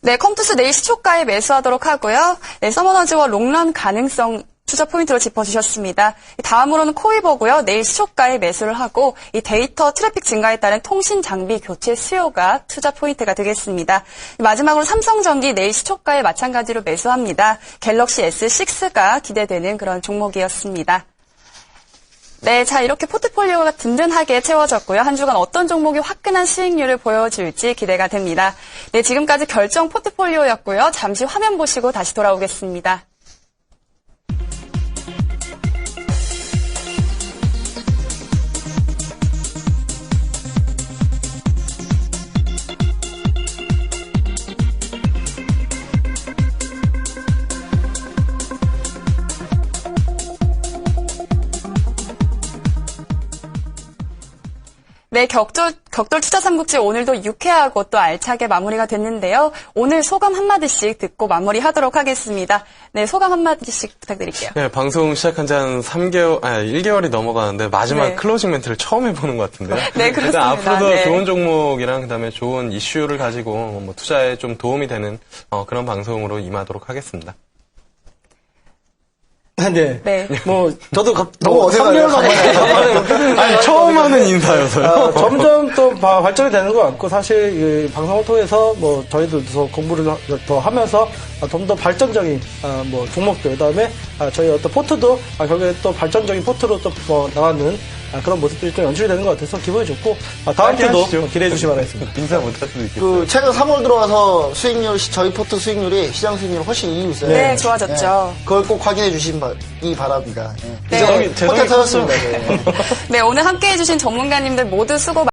네, 컴투스 내일 시초가에 매수하도록 하고요. 네, 서머너즈와 롱런 가능성 투자 포인트로 짚어주셨습니다. 다음으로는 코이버고요. 내일 시초가에 매수를 하고 이 데이터 트래픽 증가에 따른 통신 장비 교체 수요가 투자 포인트가 되겠습니다. 마지막으로 삼성전기 내일 시초가에 마찬가지로 매수합니다. 갤럭시 S6가 기대되는 그런 종목이었습니다. 네, 자 이렇게 포트폴리오가 든든하게 채워졌고요. 한 주간 어떤 종목이 화끈한 수익률을 보여줄지 기대가 됩니다. 네, 지금까지 결정 포트폴리오였고요. 잠시 화면 보시고 다시 돌아오겠습니다. 네, 격돌 투자 삼국지 오늘도 유쾌하고 또 알차게 마무리가 됐는데요. 오늘 소감 한마디씩 듣고 마무리하도록 하겠습니다. 네, 소감 한마디씩 부탁드릴게요.
네, 방송 시작한 지 한 1개월이 넘어가는데 마지막
네.
클로징 멘트를 처음 해보는 것 같은데요.
네,
일단
그렇습니다.
앞으로도
네.
좋은 종목이랑 그다음에 좋은 이슈를 가지고 뭐 투자에 좀 도움이 되는 그런 방송으로 임하도록 하겠습니다.
네.
네.
뭐 저도
너무 어색하네요.
아니, 처음 하는 인사여서요.
점점 또 발전이 되는 것 같고 사실 이 방송을 통해서 뭐 저희들도 공부를 더 하면서 좀 더 발전적인 뭐 종목들 그다음에 저희 어떤 포트도 결국에 또 발전적인 포트로 또 나가는 그런 모습들이 좀 연출이 되는 것 같아서 기분이 좋고 다음 주도 기대해 주시기 바라겠습니다.
인사 못할 수도 있겠어요.
최근 3월 들어와서 저희 포트 수익률이 시장 수익률 훨씬 이기고 있어요.
네, 좋아졌죠.
그걸 꼭 확인해 주시기 바랍니다.
네.
이제 포트 터졌습니다.
네, 오늘 함께 해주신 전문가님들 모두 수고